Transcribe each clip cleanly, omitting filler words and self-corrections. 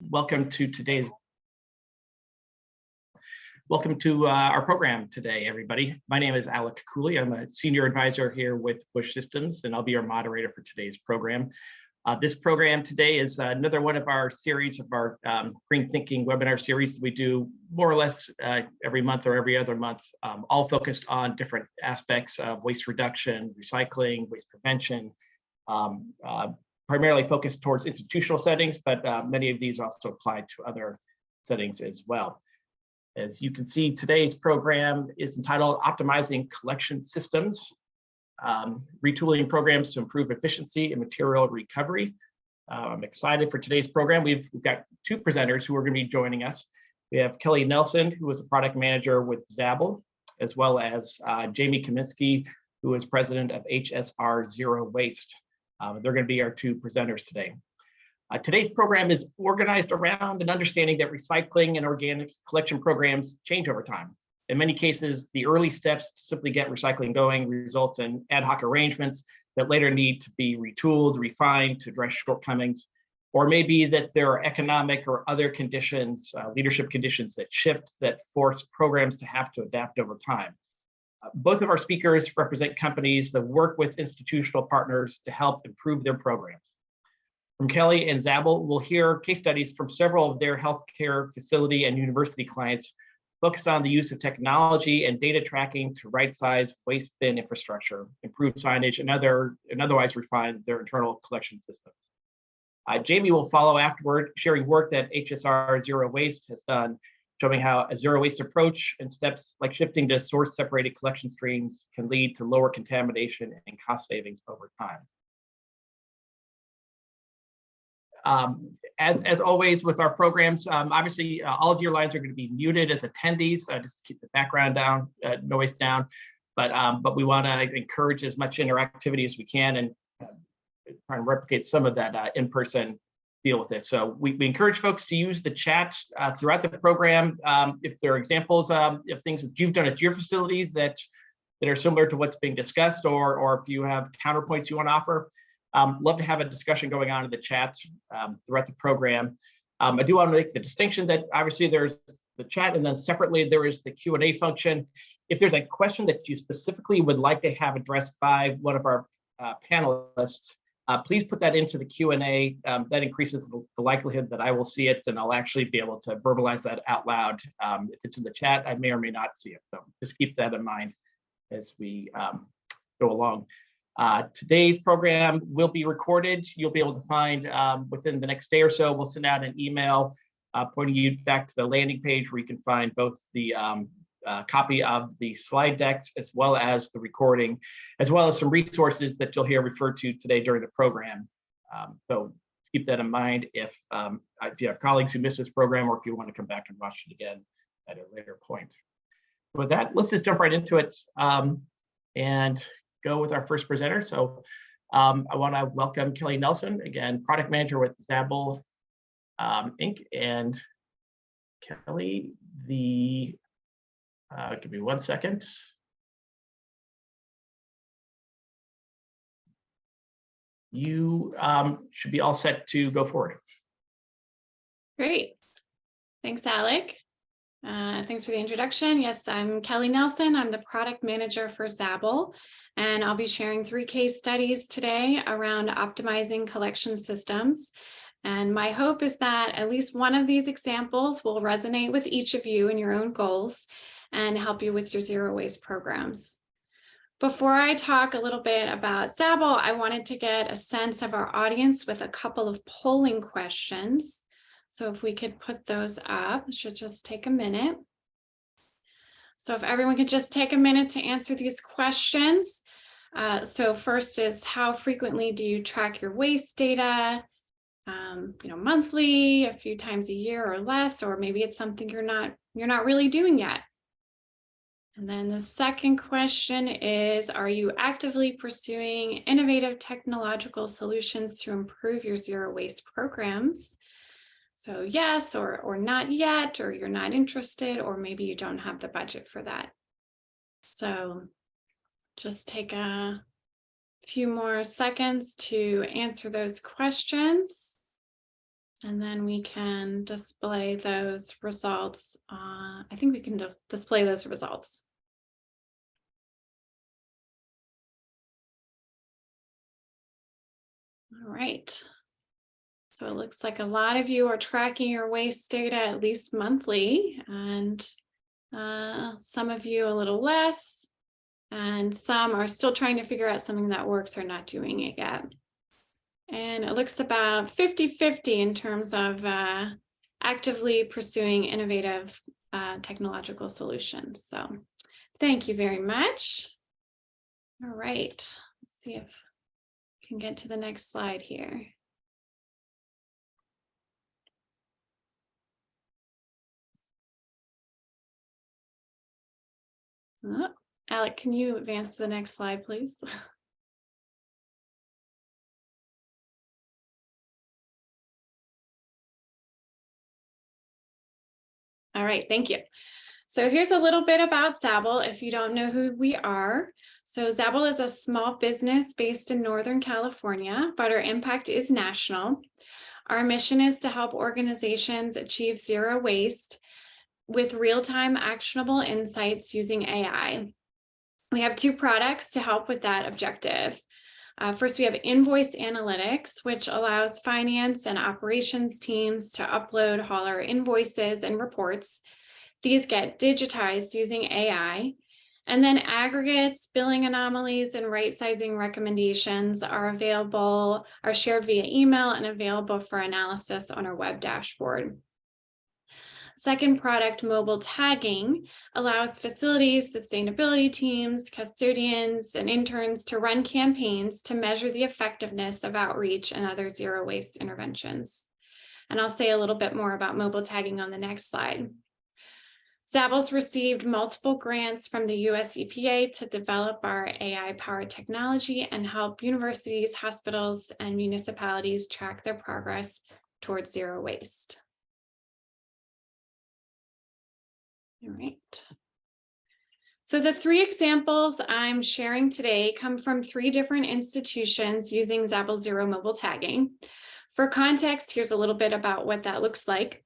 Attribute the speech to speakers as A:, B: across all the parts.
A: Welcome to our program today, everybody. My name is Alec Cooley. I'm a senior advisor here with Busch Systems, and I'll be your moderator for today's program. This program today is another one of our series of our Green Thinking webinar series. We do more or less every month or every other month, all focused on different aspects of waste reduction, recycling, waste prevention, primarily focused towards institutional settings, but many of these also apply to other settings as well. As you can see, today's program is entitled Optimizing Collection Systems, Retooling Programs to Improve Efficiency and Material Recovery. I'm excited for today's program. We've got two presenters who are going to be joining us. We have Kelly Nelson, who is a product manager with Zabble, as well as Jamie Kaminsky, who is president of HSR Zero Waste. They're going to be our two presenters today. Today's program is organized around an understanding that recycling and organics collection programs change over time. In many cases, the early steps to simply get recycling going results in ad hoc arrangements that later need to be retooled, refined to address shortcomings, or maybe that there are economic or other conditions, leadership conditions that shift, that force programs to have to adapt over time. Both of our speakers represent companies that work with institutional partners to help improve their programs. From Kelly and Zabble, we'll hear case studies from several of their healthcare facility and university clients focused on the use of technology and data tracking to right-size waste bin infrastructure, improve signage, and otherwise refine their internal collection systems. Jamie will follow afterward, sharing work that HSR Zero Waste has done, showing how a zero waste approach and steps like shifting to source separated collection streams can lead to lower contamination and cost savings over time. As always with our programs, obviously all of your lines are going to be muted as attendees, just to keep the background down, noise down. But we want to encourage as much interactivity as we can and try and replicate some of that in-person feel with this. So we encourage folks to use the chat throughout the program. If there are examples of things that you've done at your facilities that are similar to what's being discussed, or if you have counterpoints you want to offer, love to have a discussion going on in the chat throughout the program. I do want to make the distinction that obviously there's the chat, and then separately there is the Q&A function. If there's a question that you specifically would like to have addressed by one of our panelists, please put that into the Q&A. That increases the likelihood that I will see it, and I'll actually be able to verbalize that out loud. If it's in the chat, I may or may not see it. So just keep that in mind as we go along. Today's program will be recorded. You'll be able to find within the next day or so, we'll send out an email pointing you back to the landing page where you can find both the copy of the slide decks as well as the recording, as well as some resources that you'll hear referred to today during the program. So keep that in mind if you have colleagues who missed this program, or if you want to come back and watch it again at a later point. With that, let's just jump right into it and go with our first presenter. So I want to welcome Kelly Nelson, again, product manager with Zabble Inc. And Kelly, give me 1 second. You should be all set to go forward.
B: Great. Thanks, Alec. Thanks for the introduction. Yes, I'm Kelly Nelson. I'm the product manager for Zabble, and I'll be sharing 3 case studies today around optimizing collection systems. And my hope is that at least one of these examples will resonate with each of you in your own goals and help you with your zero waste programs. Before I talk a little bit about Zabble, I wanted to get a sense of our audience with a couple of polling questions. So if we could put those up, it should just take a minute. So if everyone could just take a minute to answer these questions. So first is, how frequently do you track your waste data? Monthly, a few times a year or less, or maybe it's something you're not really doing yet. And then the second question is, are you actively pursuing innovative technological solutions to improve your zero waste programs? So yes, or not yet, or you're not interested, or maybe you don't have the budget for that. So just take a few more seconds to answer those questions. And then we can display those results. I think we can just display those results. All right. So it looks like a lot of you are tracking your waste data at least monthly, and some of you a little less, and some are still trying to figure out something that works or not doing it yet. And it looks about 50-50 in terms of actively pursuing innovative technological solutions. So thank you very much. All right, let's see if I can get to the next slide here. Oh, Alec, can you advance to the next slide, please? All right, thank you. So here's a little bit about Zabble if you don't know who we are. So Zabble is a small business based in Northern California, but our impact is national. Our mission is to help organizations achieve zero waste with real-time actionable insights using AI. We have two products to help with that objective. First, we have invoice analytics, which allows finance and operations teams to upload hauler invoices and reports. These get digitized using AI. And then aggregates, billing anomalies, and right sizing recommendations are shared via email and available for analysis on our web dashboard. Second product, mobile tagging, allows facilities, sustainability teams, custodians, and interns to run campaigns to measure the effectiveness of outreach and other zero waste interventions. And I'll say a little bit more about mobile tagging on the next slide. Zabble's received multiple grants from the US EPA to develop our AI-powered technology and help universities, hospitals, and municipalities track their progress towards zero waste. All right. So the three examples I'm sharing today come from three different institutions using Zabble Zero mobile tagging. For context, here's a little bit about what that looks like.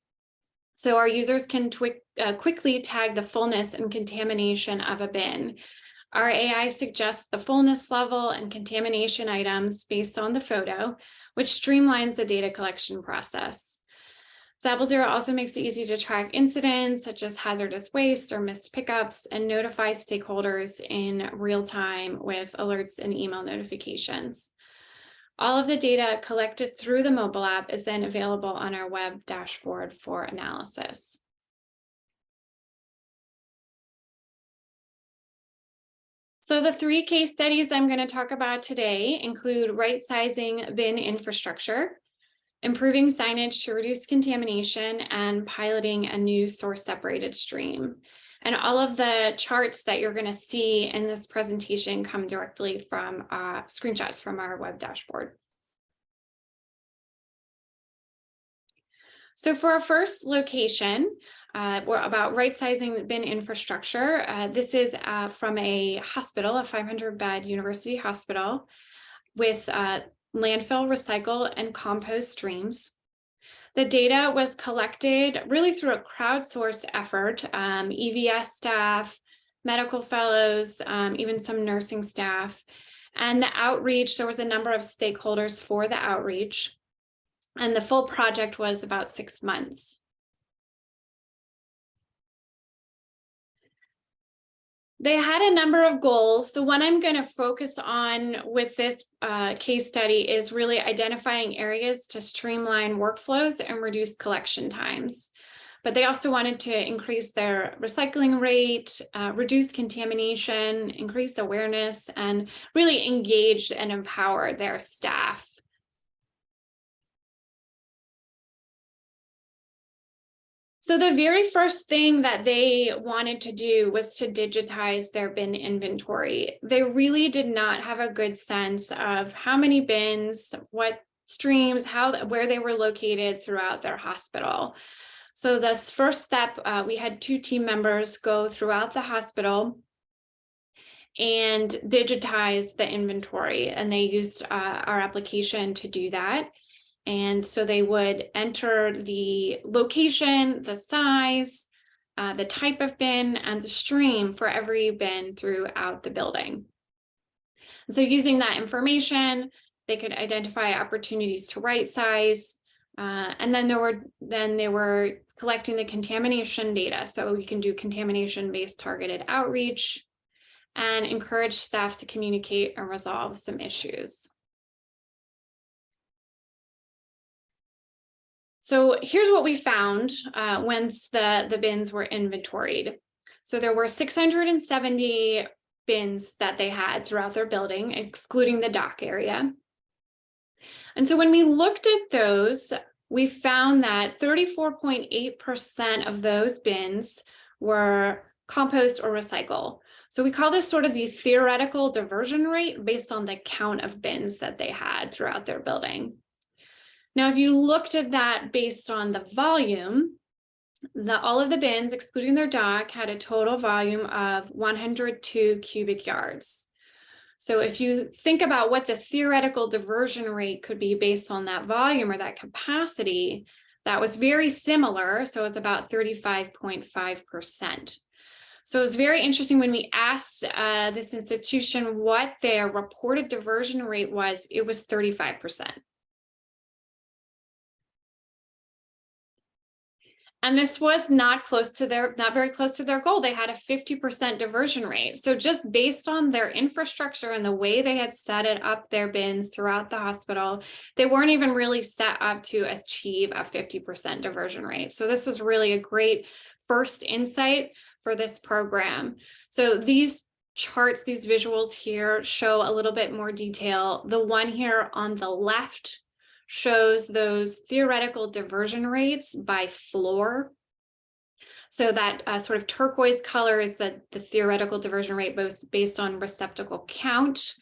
B: So our users can quickly tag the fullness and contamination of a bin. Our AI suggests the fullness level and contamination items based on the photo, which streamlines the data collection process. Zabble Zero also makes it easy to track incidents such as hazardous waste or missed pickups and notify stakeholders in real time with alerts and email notifications. All of the data collected through the mobile app is then available on our web dashboard for analysis. So the three case studies I'm going to talk about today include right-sizing bin infrastructure, improving signage to reduce contamination, and piloting a new source-separated stream. And all of the charts that you're going to see in this presentation come directly from screenshots from our web dashboard. So for our first location, we're about right-sizing bin infrastructure. This is from a hospital, a 500-bed university hospital with landfill, recycle, and compost streams. The data was collected really through a crowdsourced effort, EVS staff, medical fellows, even some nursing staff. And the outreach, there was a number of stakeholders for the outreach. And the full project was about 6 months. They had a number of goals. The one I'm going to focus on with this case study is really identifying areas to streamline workflows and reduce collection times. But they also wanted to increase their recycling rate, reduce contamination, increase awareness, and really engage and empower their staff. So the very first thing that they wanted to do was to digitize their bin inventory. They really did not have a good sense of how many bins, what streams, where they were located throughout their hospital. So this first step, we had 2 team members go throughout the hospital and digitize the inventory, and they used our application to do that. And so they would enter the location, the size, the type of bin, and the stream for every bin throughout the building. And so using that information, they could identify opportunities to right size. And then they were collecting the contamination data. So you can do contamination-based targeted outreach and encourage staff to communicate and resolve some issues. So here's what we found once the bins were inventoried. So there were 670 bins that they had throughout their building, excluding the dock area. And so when we looked at those, we found that 34.8% of those bins were compost or recycle. So we call this sort of the theoretical diversion rate based on the count of bins that they had throughout their building. Now, if you looked at that based on the volume, all of the bins, excluding their dock, had a total volume of 102 cubic yards. So if you think about what the theoretical diversion rate could be based on that volume or that capacity, that was very similar. So it was about 35.5%. So it was very interesting when we asked this institution what their reported diversion rate was, it was 35%. And this was not very close to their goal. They had a 50% diversion rate. So just based on their infrastructure and the way they had set it up, their bins throughout the hospital, they weren't even really set up to achieve a 50% diversion rate. So this was really a great first insight for this program. So these charts, these visuals here show a little bit more detail. The one here on the left shows those theoretical diversion rates by floor. So that sort of turquoise color is the theoretical diversion rate based on receptacle count,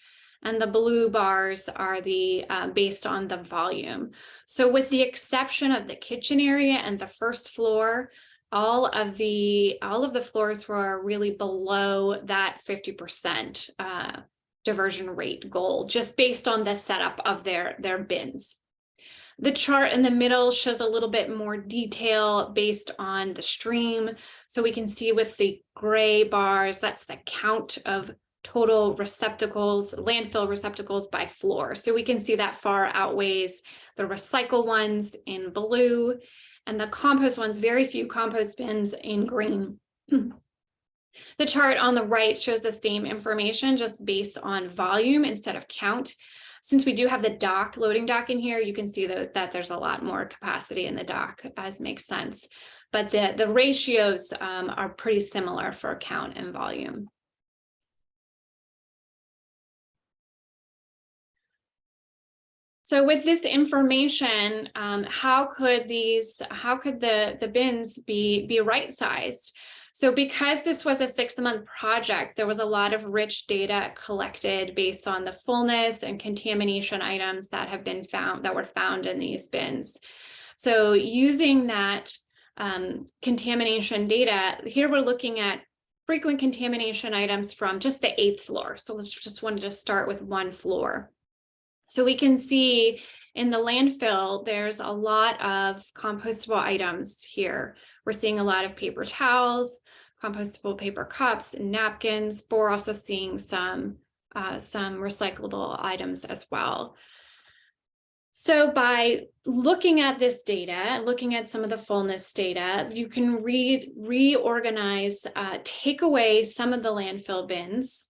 B: and the blue bars are the based on the volume. So with the exception of the kitchen area and the first floor, all of the floors were really below that 50% diversion rate goal, just based on the setup of their bins. The chart in the middle shows a little bit more detail based on the stream. So we can see with the gray bars, that's the count of total receptacles, landfill receptacles by floor. So we can see that far outweighs the recycle ones in blue and the compost ones, very few compost bins in green. The chart on the right shows the same information just based on volume instead of count. Since we do have the loading dock in here, you can see that there's a lot more capacity in the dock, as makes sense. But the ratios are pretty similar for count and volume. So with this information, how could the bins be right-sized? So because this was a 6-month project, there was a lot of rich data collected based on the fullness and contamination items that were found in these bins. So using that contamination data, here we're looking at frequent contamination items from just the 8th floor. So let's just wanted to start with one floor. So we can see in the landfill, there's a lot of compostable items here. We're seeing a lot of paper towels, compostable paper cups, and napkins, but we're also seeing some recyclable items as well. So by looking at this data, looking at some of the fullness data, you can reorganize, take away some of the landfill bins,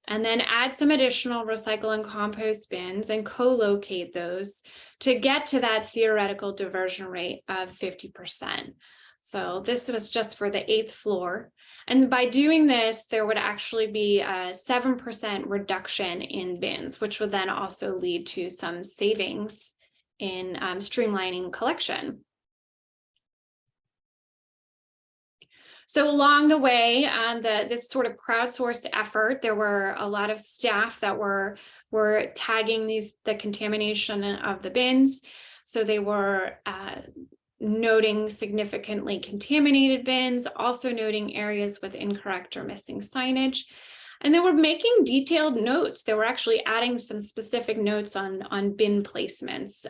B: and then add some additional recycle and compost bins and co-locate those to get to that theoretical diversion rate of 50%. So this was just for the 8th floor. And by doing this, there would actually be a 7% reduction in bins, which would then also lead to some savings in streamlining collection. So along the way, this sort of crowdsourced effort, there were a lot of staff that were tagging the contamination of the bins. So they were noting significantly contaminated bins, also noting areas with incorrect or missing signage. And they were making detailed notes. They were actually adding some specific notes on bin placements.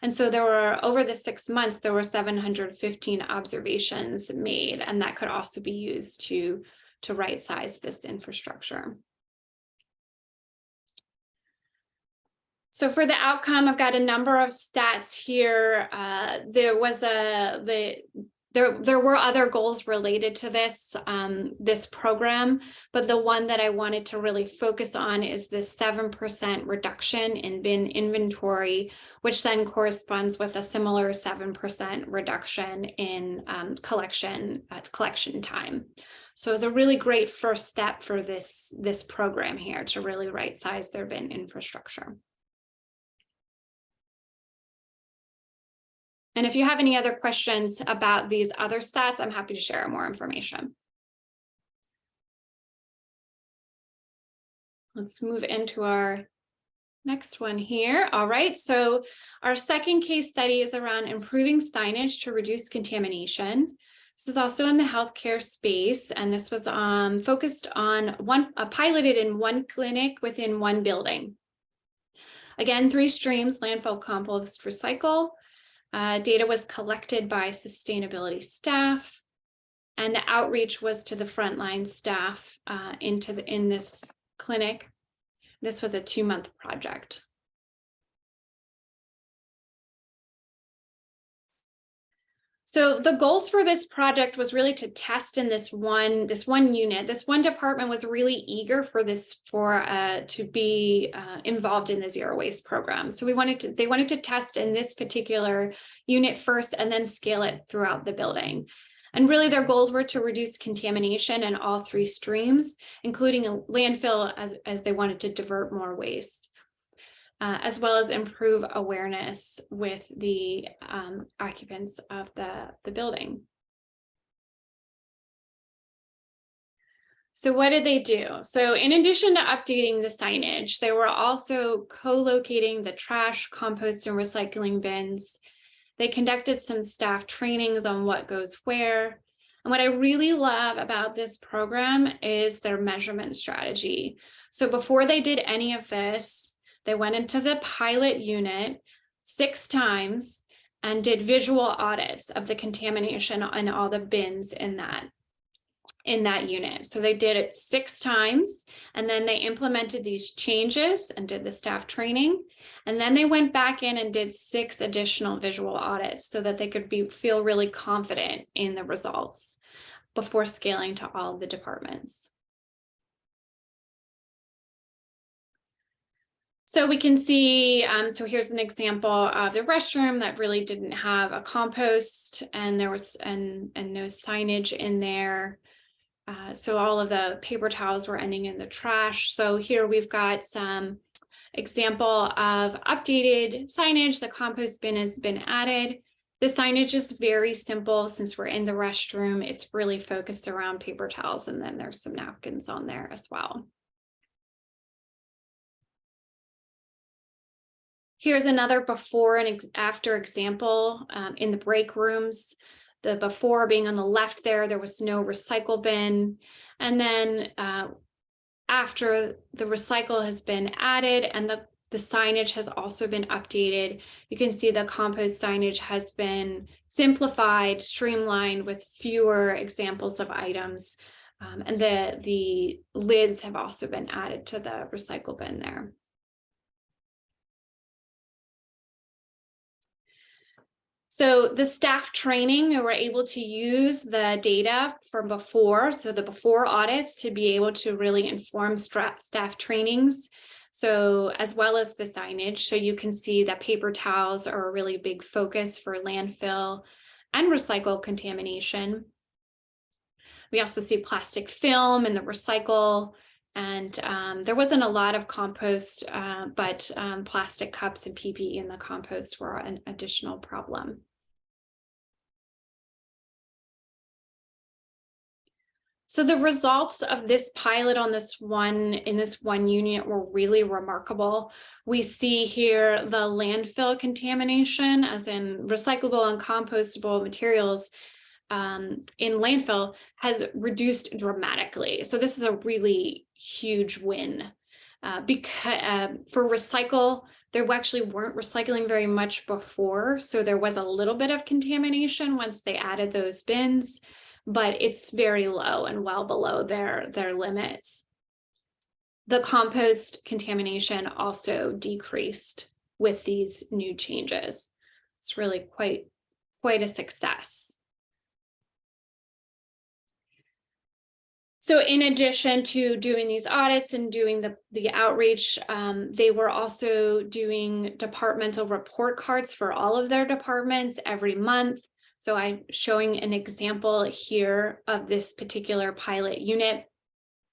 B: And so there were, over the 6 months, there were 715 observations made, and that could also be used to right size this infrastructure. So for the outcome, I've got a number of stats here. There were other goals related to this program, but the one that I wanted to really focus on is this 7% reduction in bin inventory, which then corresponds with a similar 7% reduction in collection time. So it's a really great first step for this program here to really right size their bin infrastructure. And if you have any other questions about these other stats, I'm happy to share more information. Let's move into our next one here. All right, so our second case study is around improving signage to reduce contamination. This is also in the healthcare space, and this was focused on piloted in one clinic within one building. Again, 3 streams: landfill, compost, recycle. Data was collected by sustainability staff, and the outreach was to the frontline staff in this clinic. This was a 2-month project. So the goals for this project was really to test in this one unit. This one department was really eager for to be involved in the zero waste program. So they wanted to test in this particular unit first and then scale it throughout the building. And really their goals were to reduce contamination in all 3 streams, including a landfill as they wanted to divert more waste. As well as improve awareness with the occupants of the building. So what did they do? So in addition to updating the signage, they were also co-locating the trash, compost, and recycling bins. They conducted some staff trainings on what goes where. And what I really love about this program is their measurement strategy. So before they did any of this, they went into the pilot unit 6 times and did visual audits of the contamination in all the bins in that unit. So they did it 6 times, and then they implemented these changes and did the staff training. And then they went back in and did 6 additional visual audits so that they could feel really confident in the results before scaling to all of the departments. So we can see, so here's an example of the restroom that really didn't have a compost, and there was and no signage in there. So all of the paper towels were ending in the trash. So here we've got some example of updated signage. The compost bin has been added. The signage is very simple since we're in the restroom. It's really focused around paper towels, and then there's some napkins on there as well. Here's another before and after example in the break rooms. The before being on the left there was no recycle bin. And then after the recycle has been added and the signage has also been updated, you can see the compost signage has been simplified, streamlined with fewer examples of items. And the lids have also been added to the recycle bin there. So the staff training, we were able to use the data from before, so the before audits, to be able to really inform staff trainings, so as well as the signage. So you can see that paper towels are a really big focus for landfill and recycle contamination. We also see plastic film in the recycle, and there wasn't a lot of compost, but plastic cups and PPE in the compost were an additional problem. So the results of this pilot in this one unit were really remarkable. We see here the landfill contamination, as in recyclable and compostable materials, in landfill has reduced dramatically. So this is a really huge win because for recycle, there actually weren't recycling very much before. So there was a little bit of contamination once they added those bins, but it's very low and well below their limits. The compost contamination also decreased with these new changes. It's really quite a success. So in addition to doing these audits and doing the outreach, they were also doing departmental report cards for all of their departments every month. So I'm showing an example here of this particular pilot unit.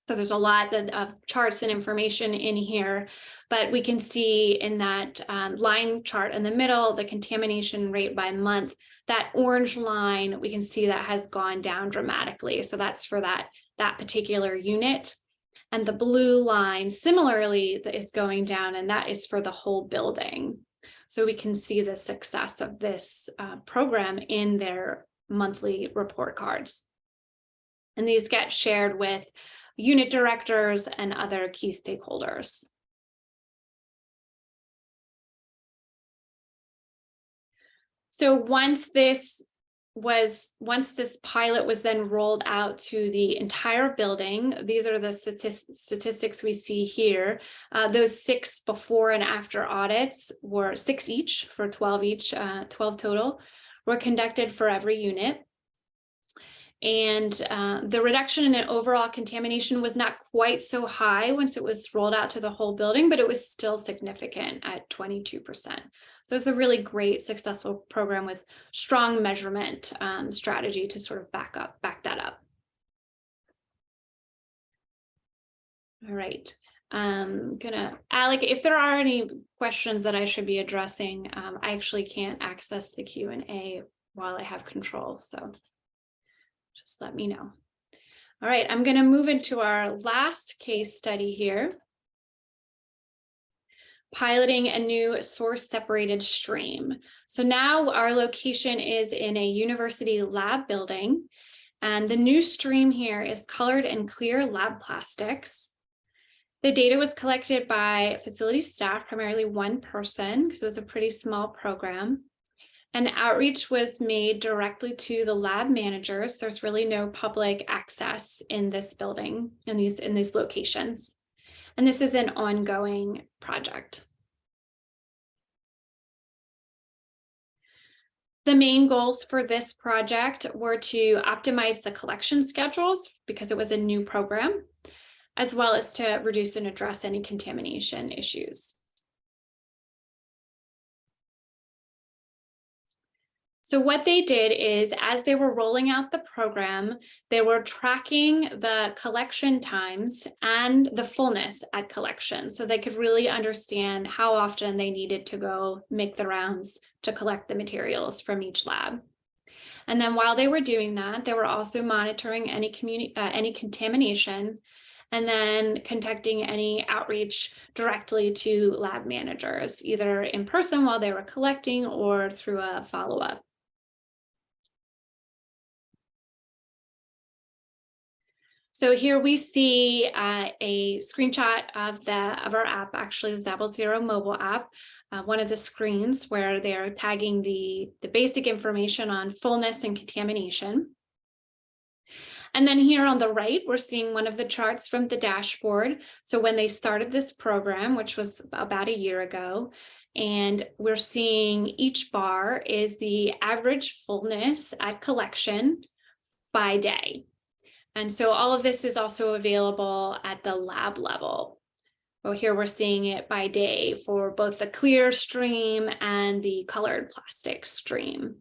B: So there's a lot of charts and information in here, but we can see in that line chart in the middle, the contamination rate by month. That orange line, we can see that has gone down dramatically. So that's for that particular unit. And the blue line similarly is going down, and that is for the whole building. So we can see the success of this program in their monthly report cards. And these get shared with unit directors and other key stakeholders. So once this pilot was then rolled out to the entire building, these are the statistics we see here. Those 6 before and after audits were 6 each for 12 each, 12 total, were conducted for every unit. And the reduction in overall contamination was not quite so high once it was rolled out to the whole building, but it was still significant at 22%. So it's a really great, successful program with strong measurement strategy to sort of back that up. All right. Alec, if there are any questions that I should be addressing, I actually can't access the Q&A while I have control, so just let me know. All right, I'm going to move into our last case study here. Piloting a new source separated stream. So now our location is in a university lab building, and the new stream here is colored and clear lab plastics. The data was collected by facility staff, primarily one person, because it was a pretty small program. And outreach was made directly to the lab managers. There's really no public access in this building, in these locations. And this is an ongoing project. The main goals for this project were to optimize the collection schedules because it was a new program, as well as to reduce and address any contamination issues. So what they did is, as they were rolling out the program, they were tracking the collection times and the fullness at collection, so they could really understand how often they needed to go make the rounds to collect the materials from each lab. And then while they were doing that, they were also monitoring any contamination, and then conducting any outreach directly to lab managers, either in person while they were collecting or through a follow-up. So here we see a screenshot of our app, actually the Zabble Zero mobile app, one of the screens where they're tagging the basic information on fullness and contamination. And then here on the right, we're seeing one of the charts from the dashboard. So when they started this program, which was about a year ago, and we're seeing each bar is the average fullness at collection by day. And so all of this is also available at the lab level. Well, here we're seeing it by day for both the clear stream and the colored plastic stream.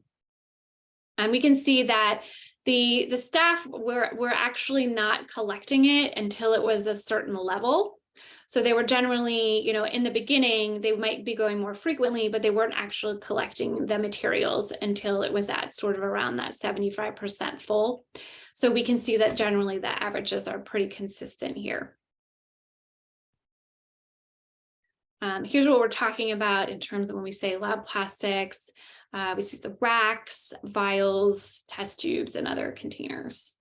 B: And we can see that the staff were actually not collecting it until it was a certain level. So they were generally, in the beginning, they might be going more frequently, but they weren't actually collecting the materials until it was at sort of around that 75% full. So we can see that generally the averages are pretty consistent here. Here's what we're talking about in terms of when we say lab plastics. We see the racks, vials, test tubes, and other containers.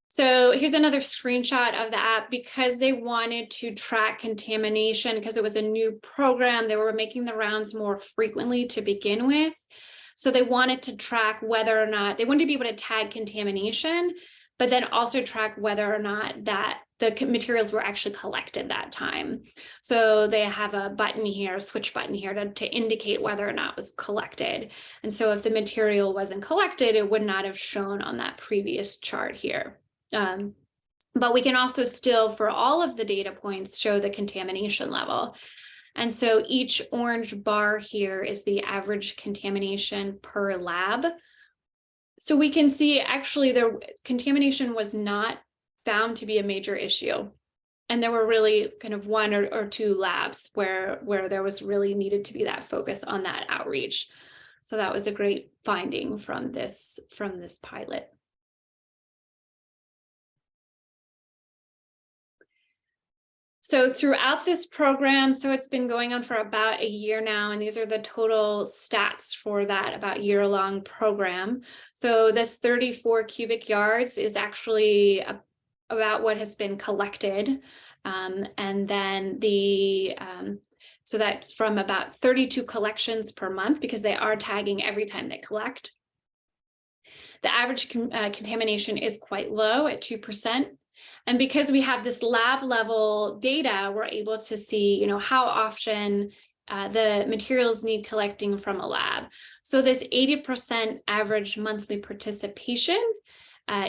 B: So here's another screenshot of the app. Because they wanted to track contamination, because it was a new program, they were making the rounds more frequently to begin with. So they wanted to track whether or not, they wanted to be able to tag contamination, but then also track whether or not that the materials were actually collected that time. So they have a button here, a switch button here to indicate whether or not it was collected. And so if the material wasn't collected, it would not have shown on that previous chart here. But we can also still, for all of the data points, show the contamination level. And so each orange bar here is the average contamination per lab. So we can see actually the contamination was not found to be a major issue. And there were really kind of one or two labs where there was really needed to be that focus on that outreach. So that was a great finding from this pilot. So throughout this program, so it's been going on for about a year now, and these are the total stats for that about year-long program. So this 34 cubic yards is actually about what has been collected. And then so that's from about 32 collections per month, because they are tagging every time they collect. The average contamination is quite low at 2%. And because we have this lab level data, we're able to see, how often the materials need collecting from a lab. So this 80% average monthly participation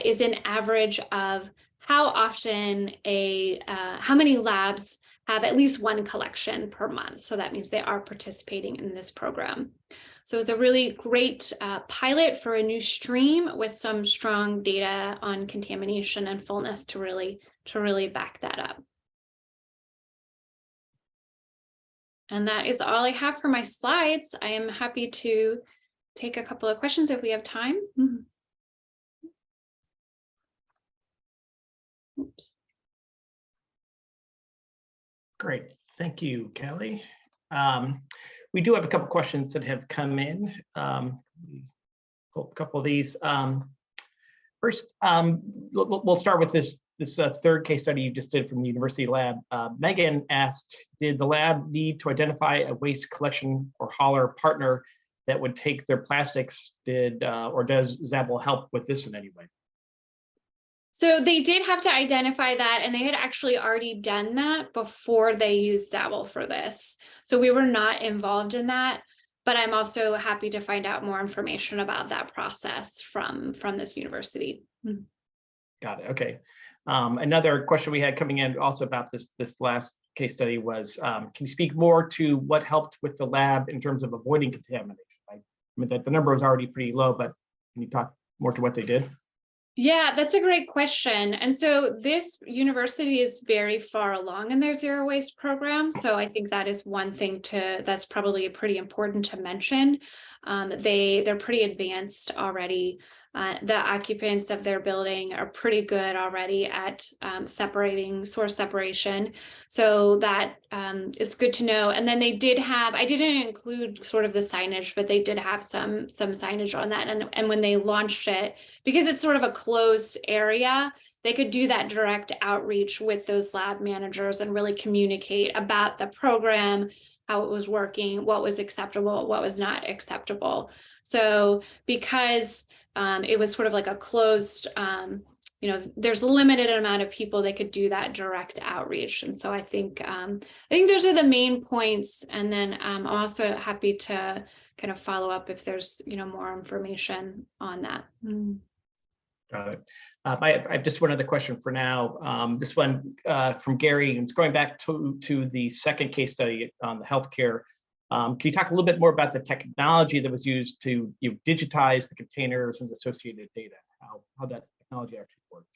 B: is an average of how often how many labs have at least one collection per month. So that means they are participating in this program. So it's a really great pilot for a new stream with some strong data on contamination and fullness to really back that up. And that is all I have for my slides. I am happy to take a couple of questions if we have time. Oops.
A: Great, thank you, Kelly. We do have a couple questions that have come in. Pull a couple of these. First, we'll start with this third case study you just did from the university lab. Megan asked, did the lab need to identify a waste collection or hauler partner that would take their plastics? Or does Zabble help with this in any way?
B: So they did have to identify that, and they had actually already done that before they used Zabble for this. So we were not involved in that, but I'm also happy to find out more information about that process from this university.
A: Got it, okay. Another question we had coming in also about this last case study was, can you speak more to what helped with the lab in terms of avoiding contamination? I mean, that the number was already pretty low, but can you talk more to what they did?
B: Yeah, that's a great question. And so this university is very far along in their zero waste program. So I think that is one thing that's probably pretty important to mention. They're pretty advanced already. The occupants of their building are pretty good already at separating source separation. So that is good to know. And then they did have, I didn't include sort of the signage, but they did have some signage on that. And when they launched it, because it's sort of a closed area, they could do that direct outreach with those lab managers and really communicate about the program, how it was working, what was acceptable, what was not acceptable. So because it was sort of like a closed, there's a limited amount of people that could do that direct outreach. And so I think those are the main points. And then I'm also happy to kind of follow up if there's, more information on that.
A: Got it. I have just one other question for now. This one from Gary, and it's going back to the second case study on the healthcare. Can you talk a little bit more about the technology that was used to digitize the containers and associated data, how that technology actually worked?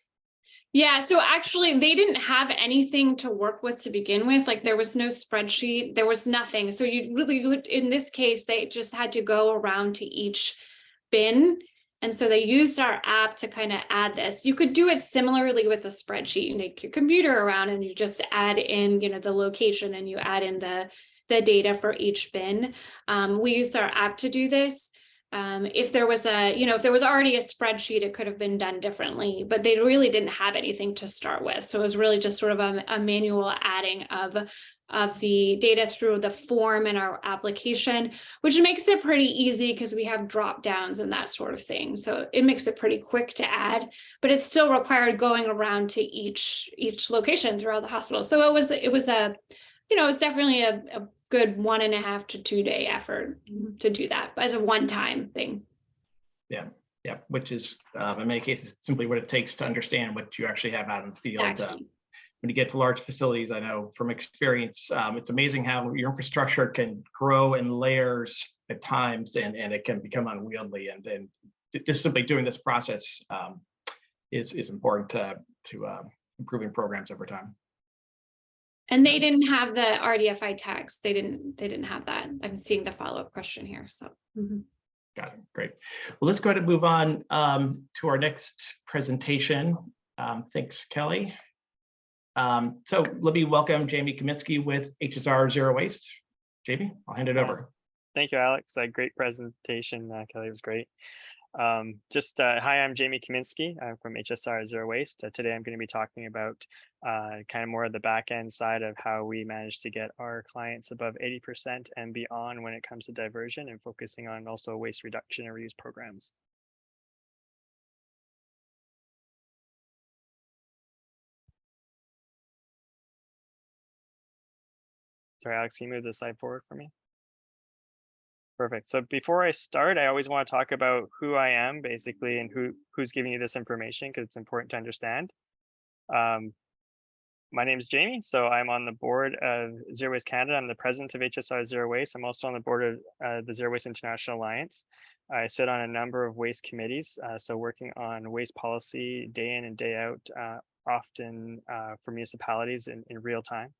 B: Yeah, so actually they didn't have anything to work with to begin with. Like there was no spreadsheet, there was nothing. So in this case, they just had to go around to each bin And so they used our app to kind of add this. You could do it similarly with a spreadsheet. You take your computer around and you just add in, the location, and you add in the data for each bin. We used our app to do this. If there was if there was already a spreadsheet, it could have been done differently, but they really didn't have anything to start with. So it was really just sort of a manual adding of the data through the form in our application, which makes it pretty easy because we have drop downs and that sort of thing. So it makes it pretty quick to add, but it still required going around to each location throughout the hospital. So it was definitely a good 1.5 to 2 day effort to do that as a one-time thing.
A: Yeah, which is in many cases simply what it takes to understand what you actually have out in the field.
B: Exactly.
A: When you get to large facilities, I know from experience, it's amazing how your infrastructure can grow in layers at times, and it can become unwieldy. And just simply doing this process is important to improving programs over time.
B: And they didn't have the RDFI tags. They didn't have that. I'm seeing the follow-up question here. So.
A: Got it. Great. Well, let's go ahead and move on to our next presentation. Thanks, Kelly. So let me welcome Jamie Kaminsky with HSR Zero Waste. Jamie, I'll hand it over.
C: Thank you, Alex. Great presentation, Kelly. It was great. Hi, I'm Jamie Kaminsky. I'm from HSR Zero Waste. Today, I'm going to be talking about kind of more of the back end side of how we manage to get our clients above 80% and beyond when it comes to diversion, and focusing on also waste reduction and reuse programs. Sorry, Alex, can you move the slide forward for me? Perfect. So before I start, I always want to talk about who I am, basically, and who's giving you this information, because it's important to understand. My name is Jamie, so I'm on the board of Zero Waste Canada. I'm the president of HSR Zero Waste. I'm also on the board of the Zero Waste International Alliance. I sit on a number of waste committees, so working on waste policy day in and day out, often for municipalities in real time.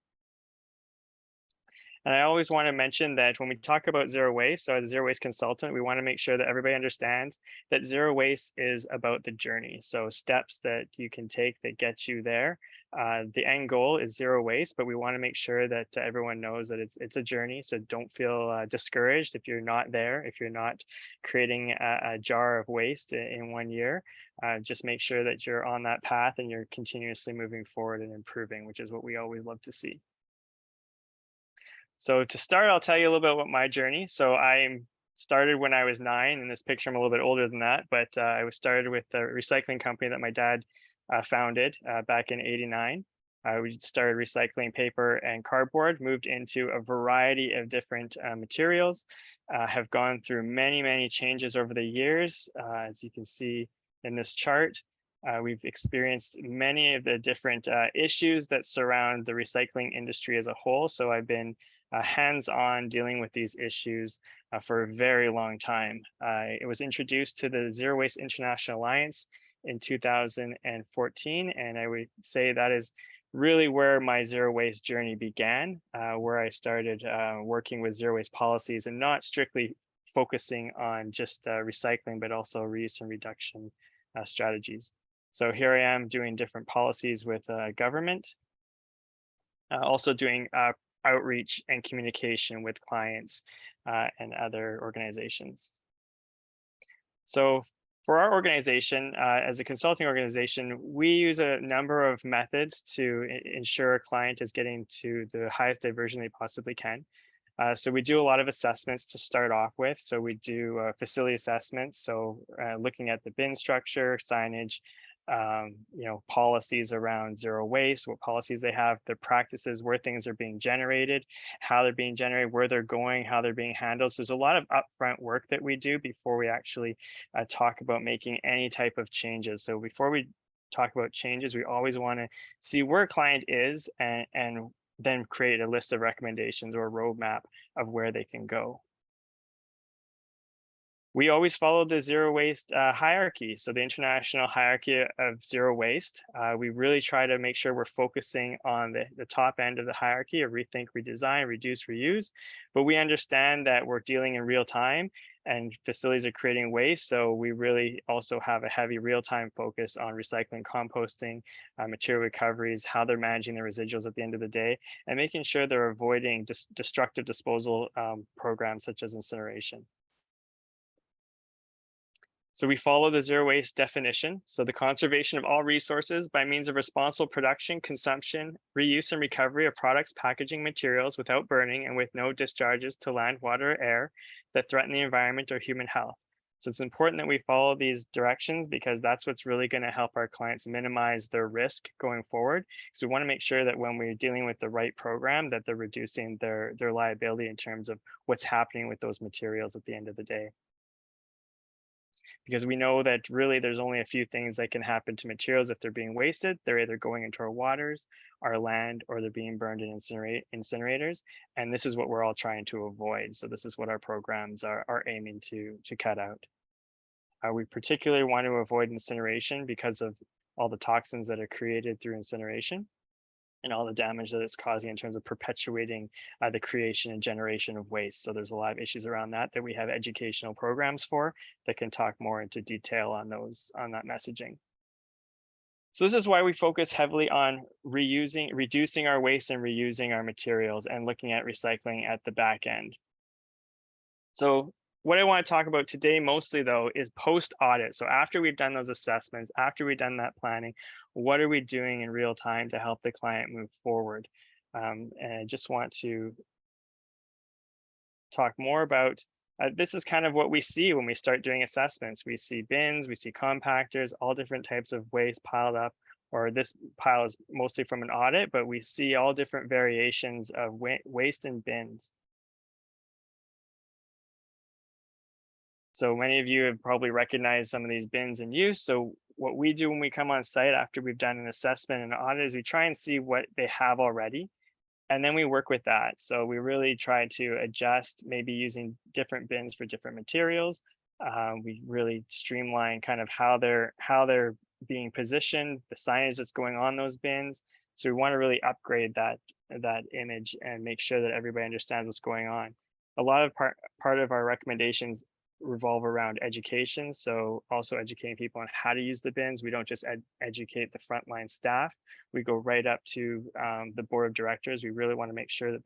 C: And I always want to mention that when we talk about zero waste, so as a zero waste consultant, we want to make sure that everybody understands that zero waste is about the journey. So steps that you can take that get you there. The end goal is zero waste, but we want to make sure that everyone knows that it's a journey. So don't feel discouraged if you're not there, if you're not creating a jar of waste in 1 year. Just make sure that you're on that path and you're continuously moving forward and improving, which is what we always love to see. So to start, I'll tell you a little bit about my journey. So I started when I was 9. In this picture, I'm a little bit older than that, but I was started with a recycling company that my dad founded back in '89. We started recycling paper and cardboard, moved into a variety of different materials, have gone through many, many changes over the years. As you can see in this chart, we've experienced many of the different issues that surround the recycling industry as a whole. So I've been hands-on dealing with these issues for a very long time. It was introduced to the Zero Waste International Alliance in 2014, and I would say that is really where my zero waste journey began, where I started working with zero waste policies and not strictly focusing on just recycling, but also reuse and reduction strategies. So here I am doing different policies with government, also doing outreach and communication with clients and other organizations. So for our organization, as a consulting organization, we use a number of methods to ensure a client is getting to the highest diversion they possibly can. So we do a lot of assessments to start off with. So we do facility assessments. So looking at the bin structure, signage, policies around zero waste, what policies they have, their practices, where things are being generated, how they're being generated, where they're going, how they're being handled. So there's a lot of upfront work that we do before we actually talk about making any type of changes. So before we talk about changes, we always want to see where a client is and then create a list of recommendations or a roadmap of where they can go. We always follow the zero waste hierarchy. So the international hierarchy of zero waste, we really try to make sure we're focusing on the top end of the hierarchy of rethink, redesign, reduce, reuse. But we understand that we're dealing in real time and facilities are creating waste. So we really also have a heavy real-time focus on recycling, composting, material recoveries, how they're managing the residuals at the end of the day, and making sure they're avoiding destructive disposal programs such as incineration. So we follow the zero waste definition. So the conservation of all resources by means of responsible production, consumption, reuse, and recovery of products, packaging, materials without burning and with no discharges to land, water, or air that threaten the environment or human health. So it's important that we follow these directions because that's what's really going to help our clients minimize their risk going forward. So we want to make sure that when we're dealing with the right program, that they're reducing their liability in terms of what's happening with those materials at the end of the day. Because we know that really there's only a few things that can happen to materials if they're being wasted. They're either going into our waters, our land, or they're being burned in incinerators. And this is what we're all trying to avoid. So this is what our programs are aiming to cut out. We particularly want to avoid incineration because of all the toxins that are created through incineration and all the damage that it's causing in terms of perpetuating the creation and generation of waste. So there's a lot of issues around that we have educational programs for that can talk more into detail on that messaging. So this is why we focus heavily on reducing our waste and reusing our materials and looking at recycling at the back end. So what I want to talk about today mostly though is post-audit. So after we've done those assessments, after we've done that planning, what are we doing in real time to help the client move forward? And I just want to talk more about, this is kind of what we see when we start doing assessments. We see bins, we see compactors, all different types of waste piled up, or this pile is mostly from an audit, but we see all different variations of waste in bins. So many of you have probably recognized some of these bins in use. So what we do when we come on site after we've done an assessment and audit is we try and see what they have already, and then we work with that. So we really try to adjust, maybe using different bins for different materials. We really streamline kind of how they're being positioned, the signage that's going on those bins. So we want to really upgrade that image and make sure that everybody understands what's going on. A lot of part of our recommendations revolve around education. So also educating people on how to use the bins. We don't just educate the frontline staff. We go right up to the board of directors. We really want to make sure that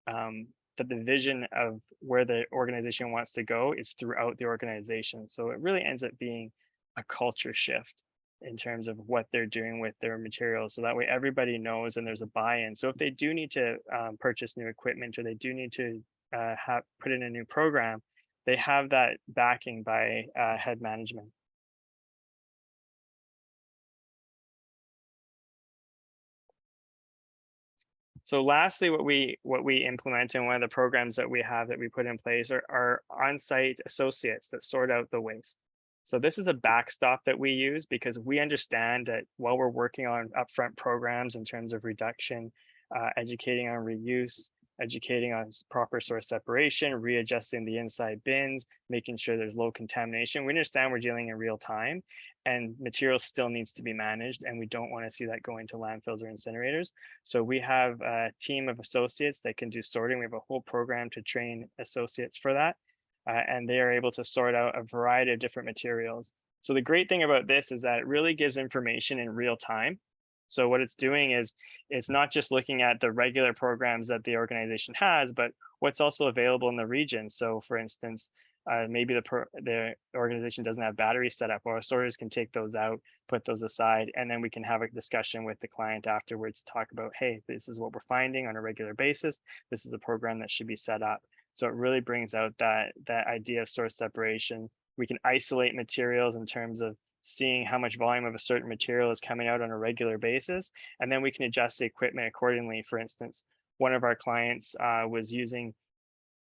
C: that the vision of where the organization wants to go is throughout the organization. So it really ends up being a culture shift in terms of what they're doing with their materials. So that way everybody knows and there's a buy-in. So if they do need to purchase new equipment or they do need to put in a new program, they have that backing by head management. So lastly, what we implement and one of the programs that we have that we put in place are on-site associates that sort out the waste. So this is a backstop that we use because we understand that while we're working on upfront programs in terms of reduction, educating on reuse, educating on proper source separation, readjusting the inside bins, making sure there's low contamination. We understand we're dealing in real time and material still needs to be managed and we don't want to see that going to landfills or incinerators. So we have a team of associates that can do sorting. We have a whole program to train associates for that. And they are able to sort out a variety of different materials. So the great thing about this is that it really gives information in real time. So what it's doing is it's not just looking at the regular programs that the organization has, but what's also available in the region. So for instance, maybe the organization doesn't have batteries set up, or our sorters can take those out, put those aside, and then we can have a discussion with the client afterwards to talk about, hey, this is what we're finding on a regular basis. This is a program that should be set up. So it really brings out that idea of source separation. We can isolate materials in terms of seeing how much volume of a certain material is coming out on a regular basis, and then we can adjust the equipment accordingly. For instance, one of our clients was using,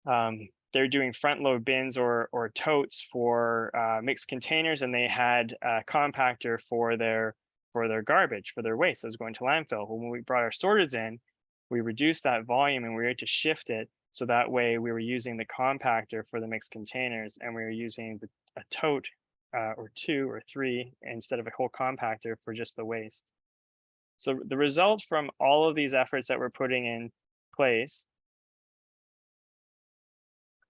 C: they're doing front load bins or totes for mixed containers, and they had a compactor for their garbage, for their waste that was going to landfill. When we brought our sorters in, we reduced that volume and we were able to shift it. So that way we were using the compactor for the mixed containers and we were using a tote or 2 or 3 instead of a whole compactor for just the waste. So the result from all of these efforts that we're putting in place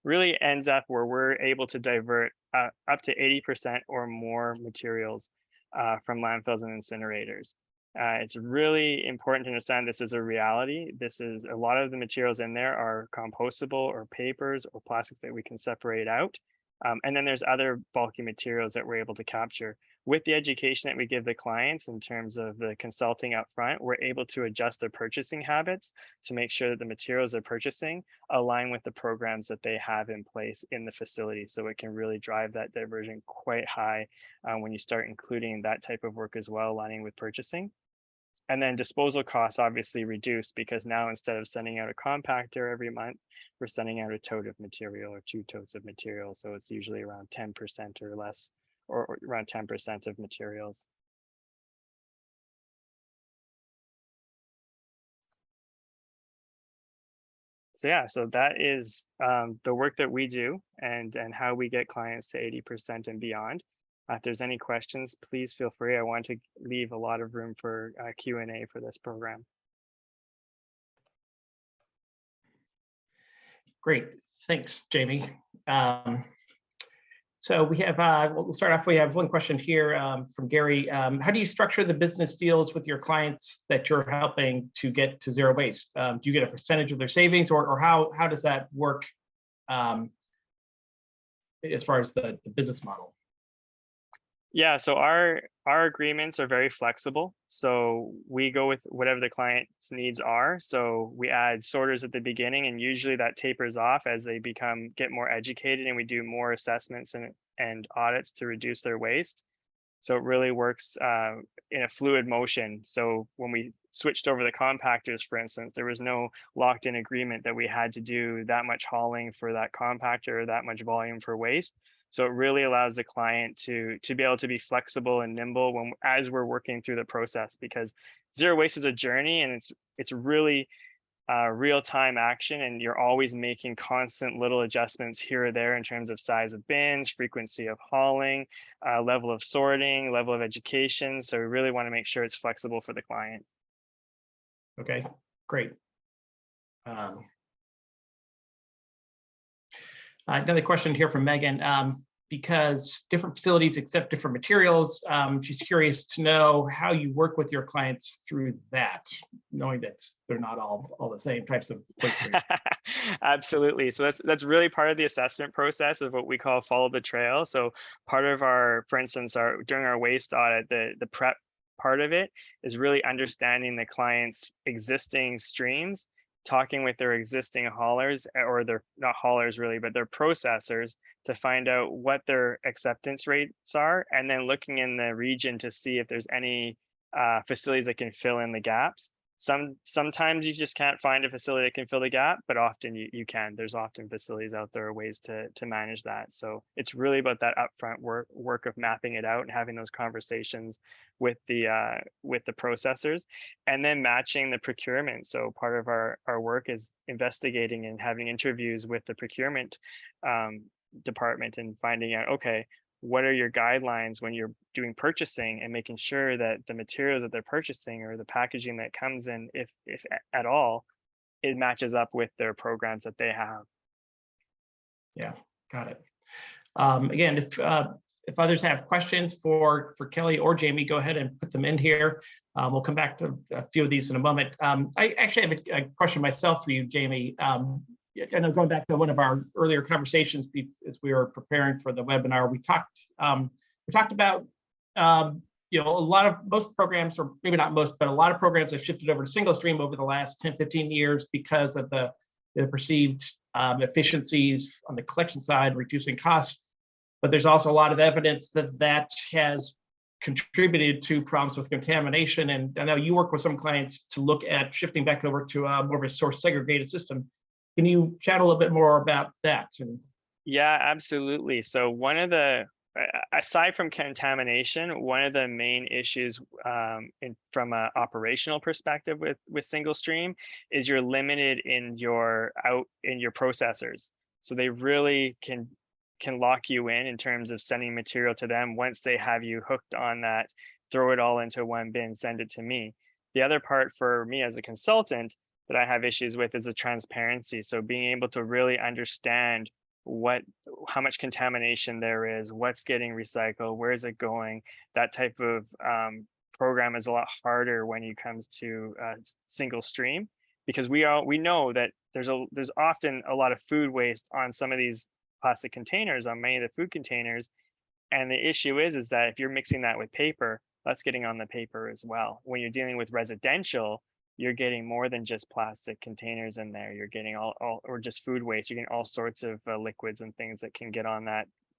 C: really ends up where we're able to divert up to 80% or more materials from landfills and incinerators. It's really important to understand this is a reality. This is a lot of the materials in there are compostable or papers or plastics that we can separate out. And then there's other bulky materials that we're able to capture. With the education that we give the clients in terms of the consulting up front, we're able to adjust their purchasing habits to make sure that the materials they're purchasing align with the programs that they have in place in the facility. So it can really drive that diversion quite high when you start including that type of work as well, aligning with purchasing. And then disposal costs obviously reduced because now instead of sending out a compactor every month, we're sending out a tote of material or 2 totes of material. So it's usually around 10% or less, or around 10% of materials. So yeah, so that is the work that we do and how we get clients to 80% and beyond. If there's any questions, please feel free. I want to leave a lot of room for Q&A for this program.
A: Great, thanks, Jamie. So we have, we'll start off, we have one question here from Gary. How do you structure the business deals with your clients that you're helping to get to zero waste? Do you get a percentage of their savings, or how does that work as far as the business model?
C: Yeah, so our agreements are very flexible. So we go with whatever the client's needs are. So we add sorters at the beginning, and usually that tapers off as they get more educated, and we do more assessments and audits to reduce their waste. So it really works in a fluid motion. So when we switched over the compactors, for instance, there was no locked in agreement that we had to do that much hauling for that compactor or that much volume for waste. So it really allows the client to be able to be flexible and nimble as we're working through the process, because zero waste is a journey, and it's really real-time action, and you're always making constant little adjustments here or there in terms of size of bins, frequency of hauling, level of sorting, level of education. So we really want to make sure it's flexible for the client.
A: Okay, great. Another question here from Megan. Because different facilities accept different materials, she's curious to know how you work with your clients through that, knowing that they're not all the same types of waste.
C: Absolutely. So that's really part of the assessment process of what we call follow the trail. So part of for instance, during our waste audit, the prep part of it is really understanding the client's existing streams, talking with their existing haulers, or they're not haulers really, but they're processors, to find out what their acceptance rates are, and then looking in the region to see if there's any facilities that can fill in the gaps. Sometimes you just can't find a facility that can fill the gap, but often you can. There's often facilities out there, ways to manage that. So it's really about that upfront work of mapping it out and having those conversations with the processors, and then matching the procurement. So part of our work is investigating and having interviews with the procurement department and finding out, okay, what are your guidelines when you're doing purchasing, and making sure that the materials that they're purchasing or the packaging that comes in, if at all, it matches up with their programs that they have.
A: Yeah, got it. Again, if others have questions for Kelly or Jamie, go ahead and put them in here. We'll come back to a few of these in a moment. I actually have a question myself for you, Jamie. I know, going back to one of our earlier conversations as we were preparing for the webinar, we talked about most programs, or maybe not most, but a lot of programs have shifted over to single stream over the last 10, 15 years because of the perceived efficiencies on the collection side, reducing costs. But there's also a lot of evidence that has contributed to problems with contamination. And I know you work with some clients to look at shifting back over to more of a source segregated system. Can you chat a little bit more about that?
C: Yeah, absolutely. So one of the, aside from contamination, one of the main issues from an operational perspective with single stream is you're limited in your processors. So they really can lock you in terms of sending material to them. Once they have you hooked on that, throw it all into one bin, send it to me. The other part for me as a consultant that I have issues with is the transparency. So being able to really understand how much contamination there is, what's getting recycled, where is it going. That type of program is a lot harder when it comes to single stream, because we know that there's often a lot of food waste on some of these plastic containers, on many of the food containers. And the issue is that if you're mixing that with paper, that's getting on the paper as well. When you're dealing with residential, you're getting more than just plastic containers in there. You're getting all or just food waste. You're getting all sorts of liquids and things that can get on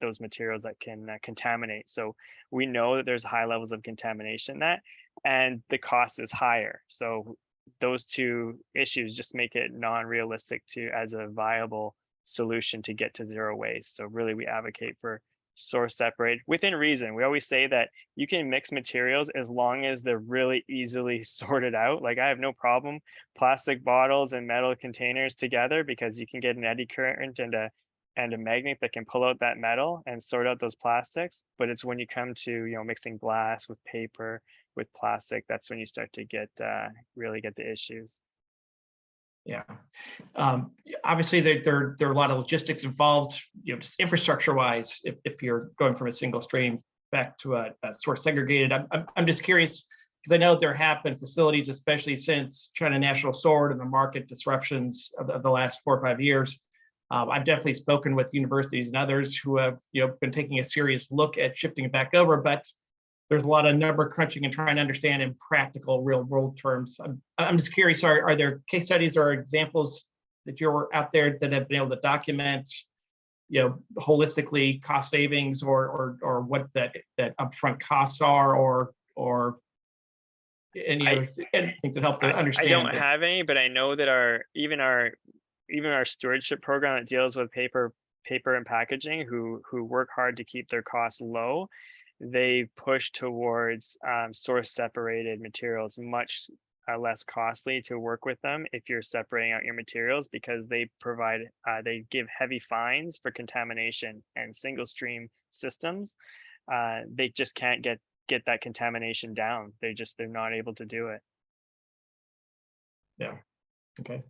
C: those materials that can contaminate. So we know that there's high levels of contamination in that, and the cost is higher. So those two issues just make it non-realistic as a viable solution to get to zero waste. So really, we advocate for source separate within reason. We always say that you can mix materials as long as they're really easily sorted out. Like, I have no problem plastic bottles and metal containers together, because you can get an eddy current and a magnet that can pull out that metal and sort out those plastics. But it's when you come to mixing glass with paper with plastic, that's when you start to really get the issues.
A: Yeah. Obviously, there are a lot of logistics involved, just infrastructure wise, if you're going from a single stream back to a source segregated. I'm just curious, because I know there have been facilities, especially since China National Sword and the market disruptions of the last 4 or 5 years. I've definitely spoken with universities and others who have been taking a serious look at shifting it back over, but there's a lot of number crunching and trying to understand in practical, real world terms. I'm just curious, are there case studies or examples that you're out there that have been able to document, holistically cost savings or what that upfront costs are, or any other things that help to understand?
C: I don't have any, but I know that even our stewardship program that deals with paper and packaging, who work hard to keep their costs low, they push towards source separated materials, much less costly to work with them if you're separating out your materials, because they give heavy fines for contamination, and single stream systems, they just can't get that contamination down. They're not able to do it.
A: Yeah. Okay.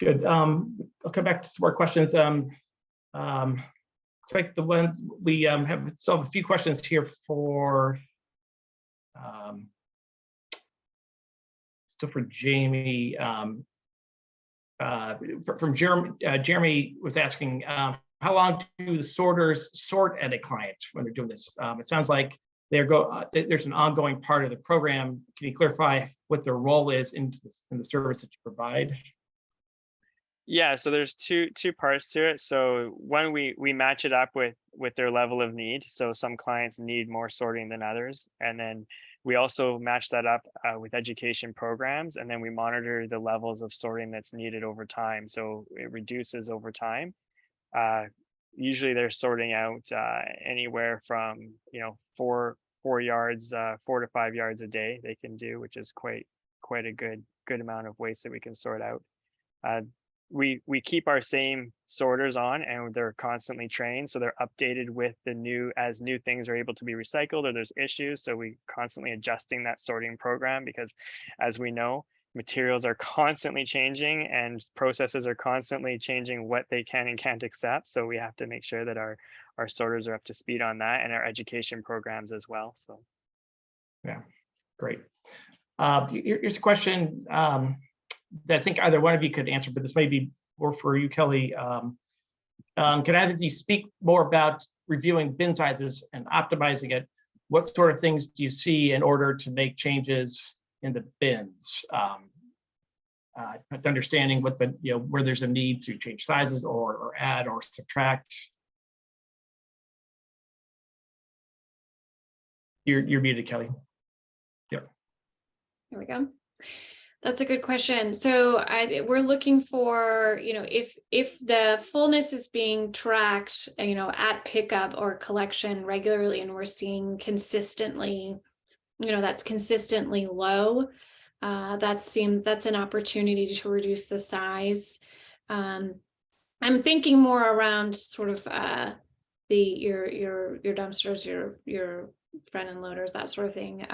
A: Good. I'll come back to some more questions. It's like the ones we have still have a few questions here for still for Jamie. From Jeremy was asking, how long do the sorters sort at a client when they're doing this? It sounds like there's an ongoing part of the program. Can you clarify what their role is in the service that you provide?
C: Yeah, so there's two parts to it. So one, we match it up with their level of need. So some clients need more sorting than others, and then we also match that up with education programs, and then we monitor the levels of sorting that's needed over time. So it reduces over time. Usually they're sorting out anywhere from 4 yards, 4 to 5 yards a day they can do, which is quite a good amount of waste that we can sort out. We keep our same sorters on, and they're constantly trained, so they're updated with as new things are able to be recycled or there's issues. So we constantly adjusting that sorting program, because as we know, materials are constantly changing and processes are constantly changing what they can and can't accept. So we have to make sure that our sorters are up to speed on that, and our education programs as well. So
A: yeah, great. Here's a question that I think either one of you could answer, but this may be more for you, Kelly. Can either of you speak more about reviewing bin sizes and optimizing it? What sort of things do you see in order to make changes in the bins? Understanding what where there's a need to change sizes or add or subtract. You're muted, Kelly. Yep.
B: Here we go. That's a good question. So we're looking for, if the fullness is being tracked, at pickup or collection regularly, and we're seeing consistently, that's consistently low, that's an opportunity to reduce the size. I'm thinking more around sort of your dumpsters, your front end loaders, that sort of thing.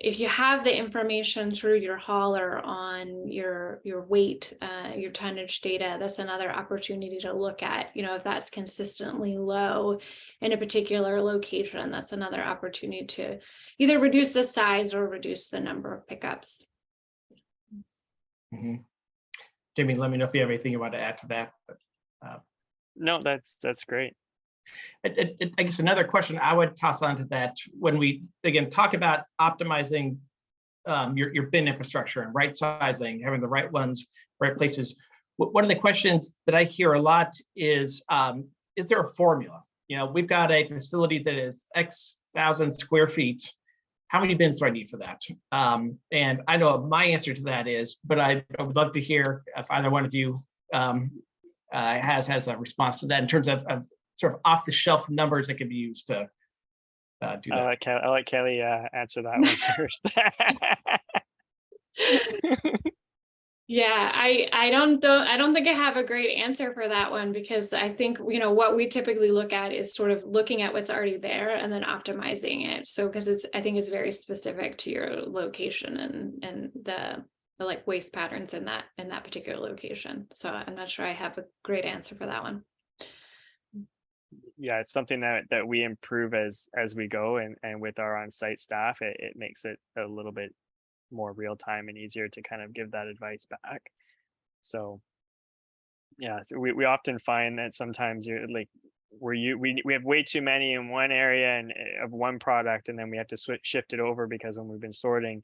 B: If you have the information through your hauler on your weight, your tonnage data, that's another opportunity to look at. If that's consistently low in a particular location, that's another opportunity to either reduce the size or reduce the number of pickups.
A: Mm-hmm. Jamie, let me know if you have anything you want to add to that.
C: No, that's great.
A: I guess another question I would toss onto that, when we again talk about optimizing your bin infrastructure and right sizing, having the right ones, right places. One of the questions that I hear a lot is there a formula? We've got a facility that is X thousand square feet. How many bins do I need for that? And I know my answer to that is, but I would love to hear if either one of you has a response to that in terms of sort of off-the-shelf numbers that can be used to do that.
C: I'll let Kelly answer that one first.
B: Yeah, I don't think I have a great answer for that one, because I think what we typically look at is sort of looking at what's already there and then optimizing it. So because I think it's very specific to your location and the like waste patterns in that particular location. So I'm not sure I have a great answer for that one.
C: Yeah, it's something that we improve as we go, and with our on-site staff, it makes it a little bit more real time and easier to kind of give that advice back. So yeah, so we often find that sometimes you're like we have way too many in one area and of one product, and then we have to shift it over, because when we've been sorting,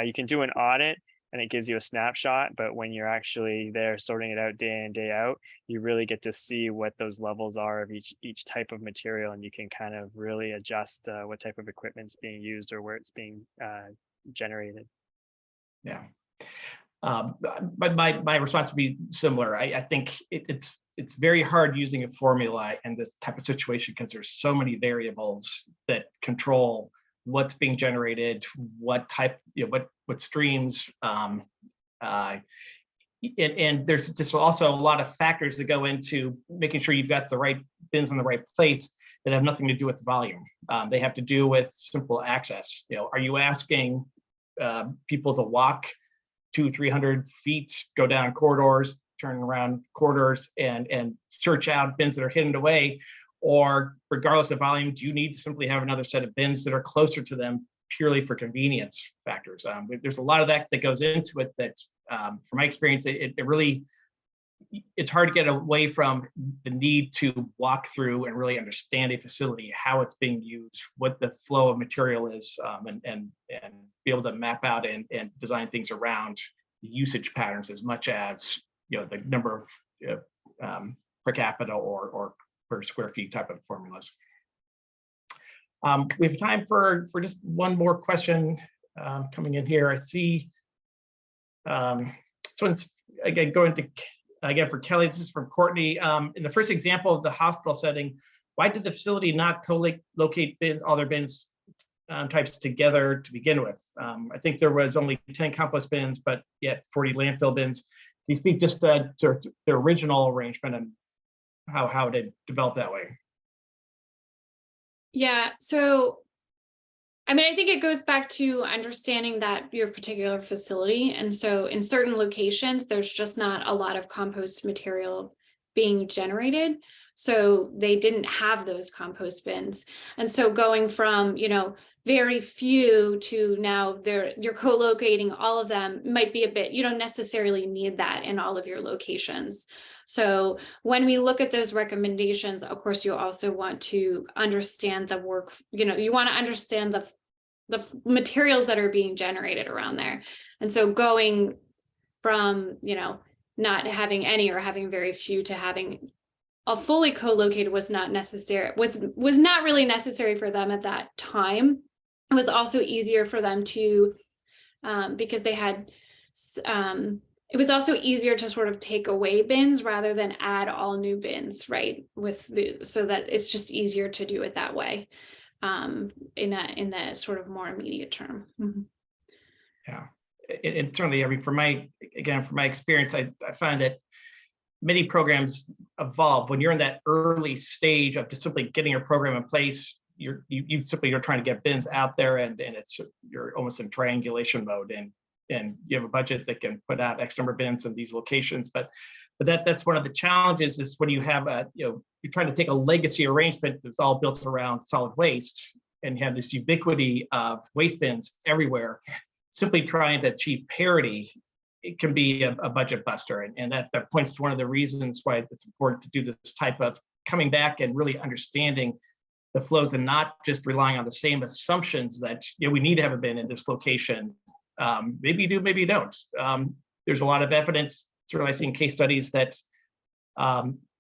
C: you can do an audit and it gives you a snapshot, but when you're actually there sorting it out day in, day out, you really get to see what those levels are of each type of material, and you can kind of really adjust what type of equipment's being used or where it's being generated.
A: Yeah. But my response would be similar. I think it's very hard using a formula in this type of situation, because there's so many variables that control what's being generated, what type, what streams, and there's just also a lot of factors that go into making sure you've got the right bins in the right place that have nothing to do with volume. They have to do with simple access. Are you asking people to walk 200-300 feet, go down corridors, turn around corridors, and search out bins that are hidden away? Or regardless of volume, do you need to simply have another set of bins that are closer to them purely for convenience factors? There's a lot of that goes into it that, from my experience, it's hard to get away from the need to walk through and really understand a facility, how it's being used, what the flow of material is, and be able to map out and design things around the usage patterns as much as the number of per capita or per square feet type of formulas. We have time for just one more question coming in here. I see this one's again going to for Kelly. This is from Courtney. In the first example of the hospital setting, why did the facility not co-locate all their bins types together to begin with? I think there was only 10 compost bins, but yet 40 landfill bins. Can you speak just to the original arrangement and how it had developed that way?
B: Yeah, so I think it goes back to understanding that your particular facility. And so in certain locations, there's just not a lot of compost material being generated. So they didn't have those compost bins. And so going from, very few to now you're co-locating all of them might be a bit, you don't necessarily need that in all of your locations. So when we look at those recommendations, of course, you also want to understand the work, you want to understand the materials that are being generated around there. And so going from, not having any or having very few to having a fully co-located was not necessary, was not really necessary for them at that time. It was also easier for them to, because they had, it was also easier to sort of take away bins rather than add all new bins, right? So that it's just easier to do it that way, in the sort of more immediate term. Mm-hmm.
A: Yeah, and certainly, from my experience, I find that many programs evolve. When you're in that early stage of just simply getting your program in place, you're trying to get bins out there, and you're almost in triangulation mode, and you have a budget that can put out X number of bins in these locations. But that's one of the challenges, is when you have you're trying to take a legacy arrangement that's all built around solid waste, and you have this ubiquity of waste bins everywhere. Simply trying to achieve parity, it can be a budget buster, and that points to one of the reasons why it's important to do this type of coming back and really understanding the flows, and not just relying on the same assumptions that we need to have a bin in this location. Maybe you do, maybe you don't. There's a lot of evidence, certainly I've seen case studies that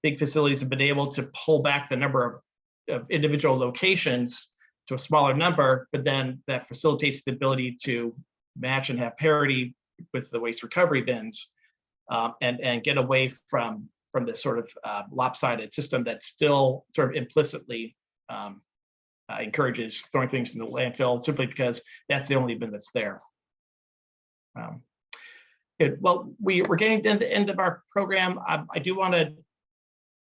A: big facilities have been able to pull back the number of individual locations to a smaller number, but then that facilitates the ability to match and have parity with the waste recovery bins, and get away from this sort of lopsided system that still sort of implicitly encourages throwing things in the landfill simply because that's the only bin that's there. Good. Well, we're getting to the end of our program. I do want to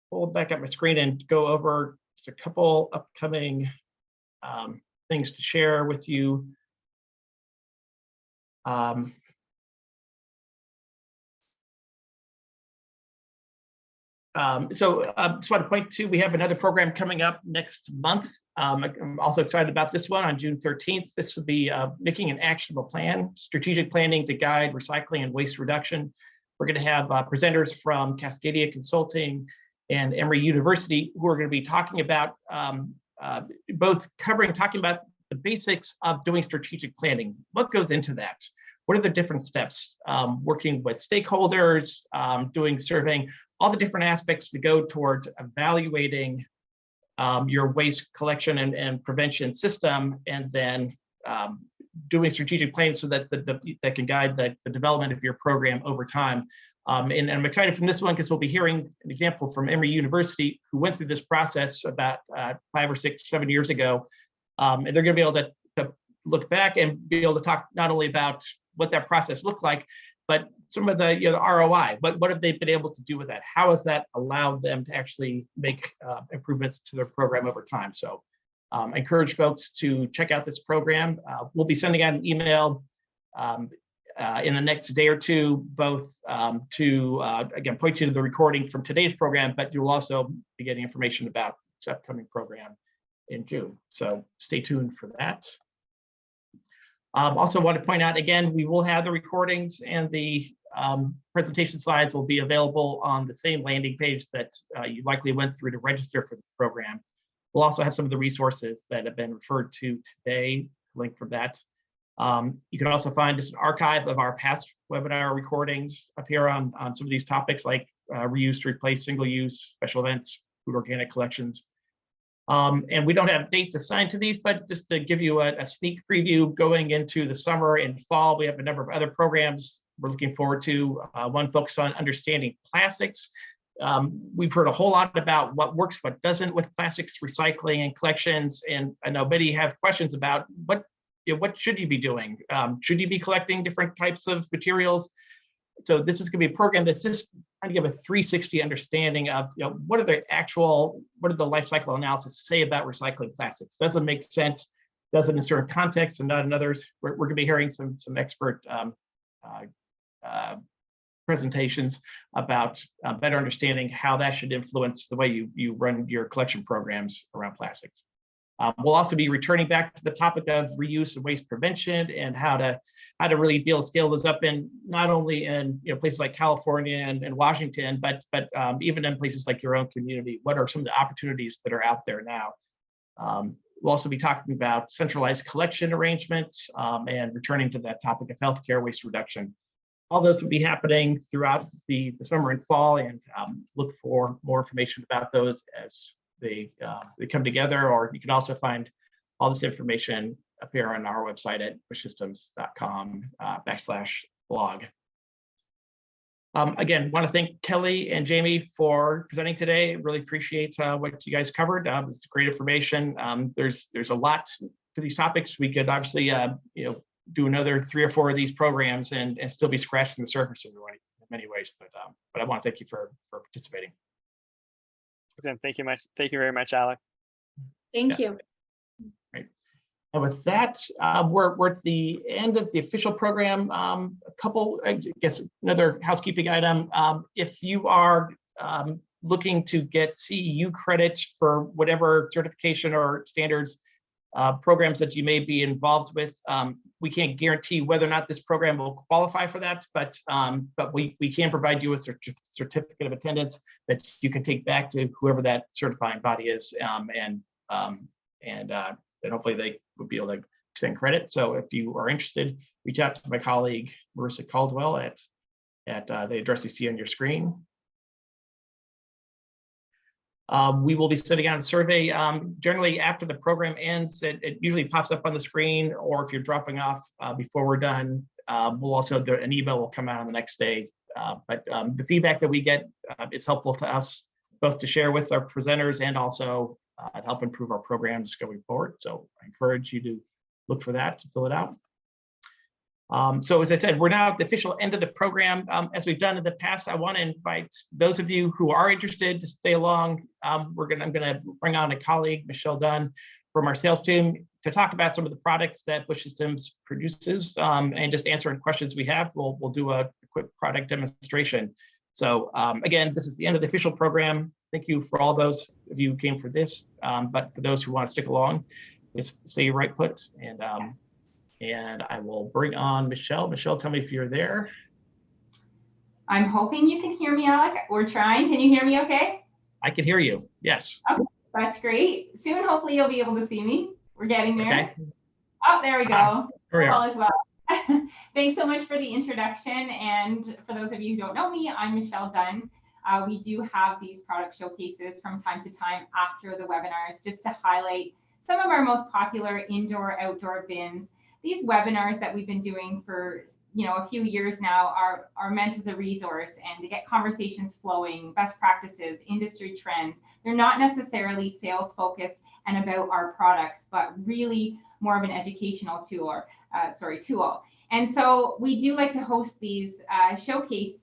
A: pull back up my screen and go over just a couple upcoming things to share with you. So just want to point to, we have another program coming up next month. I'm also excited about this one on June 13th. This will be making an actionable plan, strategic planning to guide recycling and waste reduction. We're going to have presenters from Cascadia Consulting and Emory University, who are going to be talking about talking about the basics of doing strategic planning. What goes into that? What are the different steps? Working with stakeholders, doing surveying, all the different aspects that go towards evaluating your waste collection and prevention system, and then doing strategic plans so that that can guide the development of your program over time. And I'm excited from this one because we'll be hearing an example from Emory University, who went through this process about 5 or 6, 7 years ago. And they're going to be able to look back and be able to talk not only about what that process looked like, but some of the ROI. What have they been able to do with that? How has that allowed them to actually make improvements to their program over time? So I encourage folks to check out this program. We'll be sending out an email in the next day or two, both to, again, point you to the recording from today's program, but you'll also be getting information about this upcoming program in June. So stay tuned for that. Also want to point out, again, we will have the recordings, and the presentation slides will be available on the same landing page that you likely went through to register for the program. We'll also have some of the resources that have been referred to today, link for that. You can also find just an archive of our past webinar recordings up here on some of these topics, like reuse to replace single-use, special events, food organic collections. And we don't have dates assigned to these, but just to give you a sneak preview going into the summer and fall, we have a number of other programs we're looking forward to. One focused on understanding plastics. We've heard a whole lot about what works, what doesn't with plastics recycling and collections. And I know many have questions about what should you be doing? Should you be collecting different types of materials? So this is going to be a program that's just trying to give a 360 understanding of what are the life cycle analysis say about recycling plastics? Does it make sense? Does it in certain contexts and not in others? We're going to be hearing some expert presentations about better understanding how that should influence the way you run your collection programs around plastics. We'll also be returning back to the topic of reuse and waste prevention, and how to really be able to scale this up in not only in places like California and Washington, but even in places like your own community. What are some of the opportunities that are out there now? We'll also be talking about centralized collection arrangements and returning to that topic of healthcare waste reduction. All those will be happening throughout the summer and fall, and look for more information about those as they come together. Or you can also find all this information up here on our website at buschsystems.com/blog. Again, want to thank Kelly and Jamie for presenting today. Really appreciate what you guys covered. It's great information. There's a lot to these topics. We could obviously do another 3 or 4 of these programs and still be scratching the surface of many ways. But I want to thank you for participating.
C: Thank you much. Thank you very much, Alec.
B: Thank you.
A: Right. And with that, we're at the end of the official program. A couple, I guess, another housekeeping item. If you are looking to get CEU credit for whatever certification or standards programs that you may be involved with, we can't guarantee whether or not this program will qualify for that, but we can provide you with a certificate of attendance that you can take back to whoever that certifying body is, and hopefully they would be able to extend credit. So if you are interested, reach out to my colleague Marissa Caldwell at the address you see on your screen. We will be sending out a survey generally after the program ends. It usually pops up on the screen, or if you're dropping off before we're done, we'll also do an email will come out on the next day. But the feedback that we get is helpful to us, both to share with our presenters and also to help improve our programs going forward. So I encourage you to look for that, to fill it out. So as I said, we're now at the official end of the program. As we've done in the past, I want to invite those of you who are interested to stay along. I'm going to bring on a colleague, Michelle Dunn, from our sales team to talk about some of the products that Busch Systems produces, and just answer any questions we have. We'll do a quick product demonstration. So again, this is the end of the official program. Thank you for all those of you who came for this, but for those who want to stick along, just stay right put, and I will bring on Michelle. Michelle, tell me if you're there.
D: I'm hoping you can hear me, Alec. We're trying. Can you hear me okay?
A: I can hear you, yes.
D: Okay, that's great. Soon, hopefully, you'll be able to see me. We're getting there.
A: Okay.
D: Oh, there we go.
A: Here we are.
D: All is well. Thanks so much for the introduction. And for those of you who don't know me, I'm Michelle Dunn. We do have these product showcases from time to time after the webinars, just to highlight some of our most popular indoor-outdoor bins. These webinars that we've been doing for a few years now are meant as a resource and to get conversations flowing, best practices, industry trends. They're not necessarily sales focused and about our products, but really more of an educational tool. And so we do like to host these showcase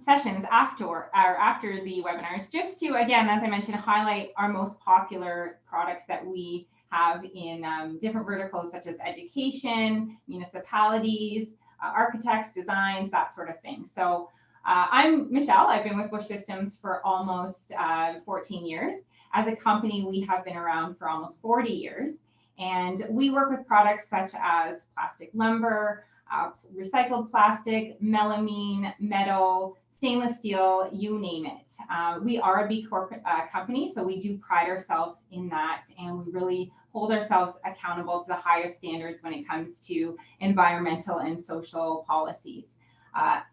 D: sessions after the webinars, just to, again, as I mentioned, highlight our most popular products that we have in different verticals such as education, municipalities, architects, designs, that sort of thing. So I'm Michelle. I've been with Busch Systems for almost 14 years. As a company, we have been around for almost 40 years. And we work with products such as plastic lumber, recycled plastic, melamine, metal, stainless steel, you name it. We are a B Corp company, so we do pride ourselves in that, and we really hold ourselves accountable to the highest standards when it comes to environmental and social policies.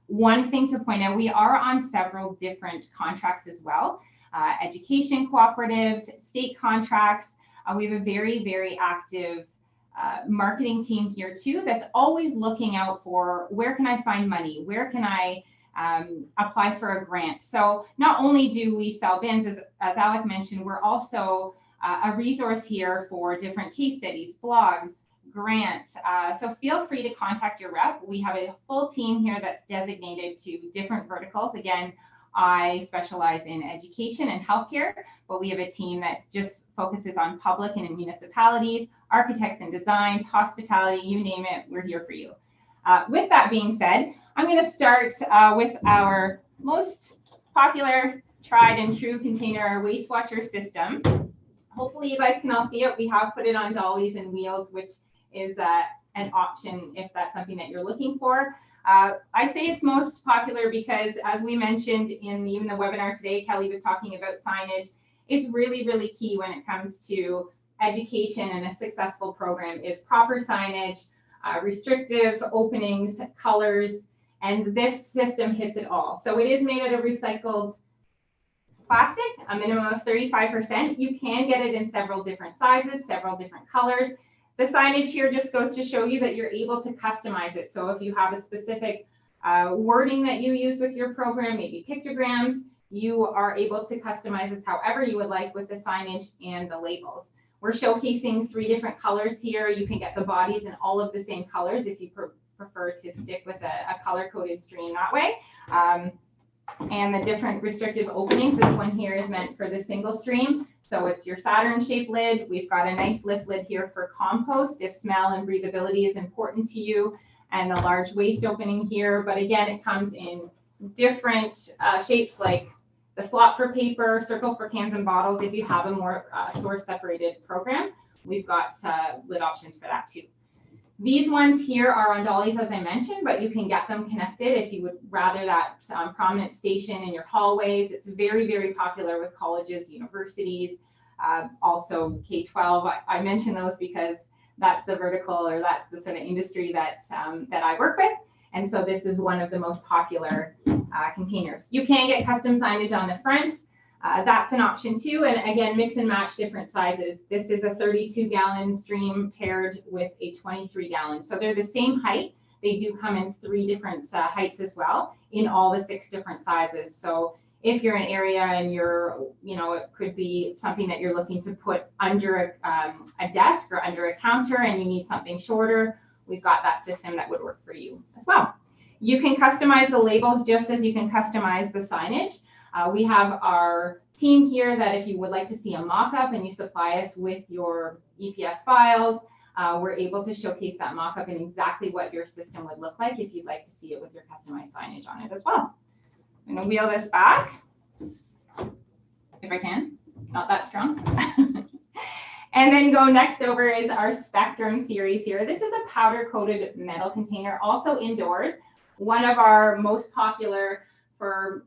D: One thing to point out, we are on several different contracts as well, education cooperatives, state contracts. We have a very, very active marketing team here too that's always looking out for where can I find money, where can I apply for a grant. So not only do we sell bins, as Alec mentioned, we're also a resource here for different case studies, blogs, grants. So feel free to contact your rep. We have a full team here that's designated to different verticals. Again, I specialize in education and healthcare, but we have a team that just focuses on public and in municipalities, architects and designs, hospitality, you name it, we're here for you. With that being said, I'm going to start with our most popular tried and true container waste watcher system. Hopefully you guys can all see it. We have put it on dollies and wheels, which is an option if that's something that you're looking for. I say it's most popular because, as we mentioned in even the webinar today, Kelly was talking about signage. It's really, really key when it comes to education and a successful program is proper signage, restrictive openings, colors, and this system hits it all. So it is made out of recycled plastic, a minimum of 35%. You can get it in several different sizes, several different colors. The signage here just goes to show you that you're able to customize it. So if you have a specific wording that you use with your program, maybe pictograms, you are able to customize this however you would like with the signage and the labels. We're showcasing 3 different colors here. You can get the bodies in all of the same colors if you prefer to stick with a color-coded stream that way. And the different restrictive openings, this one here is meant for the single stream. So it's your Saturn-shaped lid. We've got a nice lift lid here for compost if smell and breathability is important to you, and the large waste opening here. But again, it comes in different shapes, like the slot for paper, circle for cans and bottles. If you have a more source separated program, we've got lid options for that too. These ones here are on dollies, as I mentioned, but you can get them connected if you would rather that prominent station in your hallways. It's very, very popular with colleges, universities, also K-12. I mention those because that's the vertical, or that's the sort of industry that I work with. And so this is one of the most popular containers. You can get custom signage on the front. That's an option too. And again, mix and match different sizes. This is a 32-gallon stream paired with a 23-gallon. So they're the same height. They do come in 3 different heights as well, in all the 6 different sizes. So if you're in an area and you're, it could be something that you're looking to put under a desk or under a counter and you need something shorter, we've got that system that would work for you as well. You can customize the labels just as you can customize the signage. We have our team here that if you would like to see a mock-up and you supply us with your EPS files, we're able to showcase that mock-up and exactly what your system would look like if you'd like to see it with your customized signage on it as well. I'm going to wheel this back, if I can, not that strong. And then go next over is our Spectrum series here. This is a powder-coated metal container, also indoors. One of our most popular for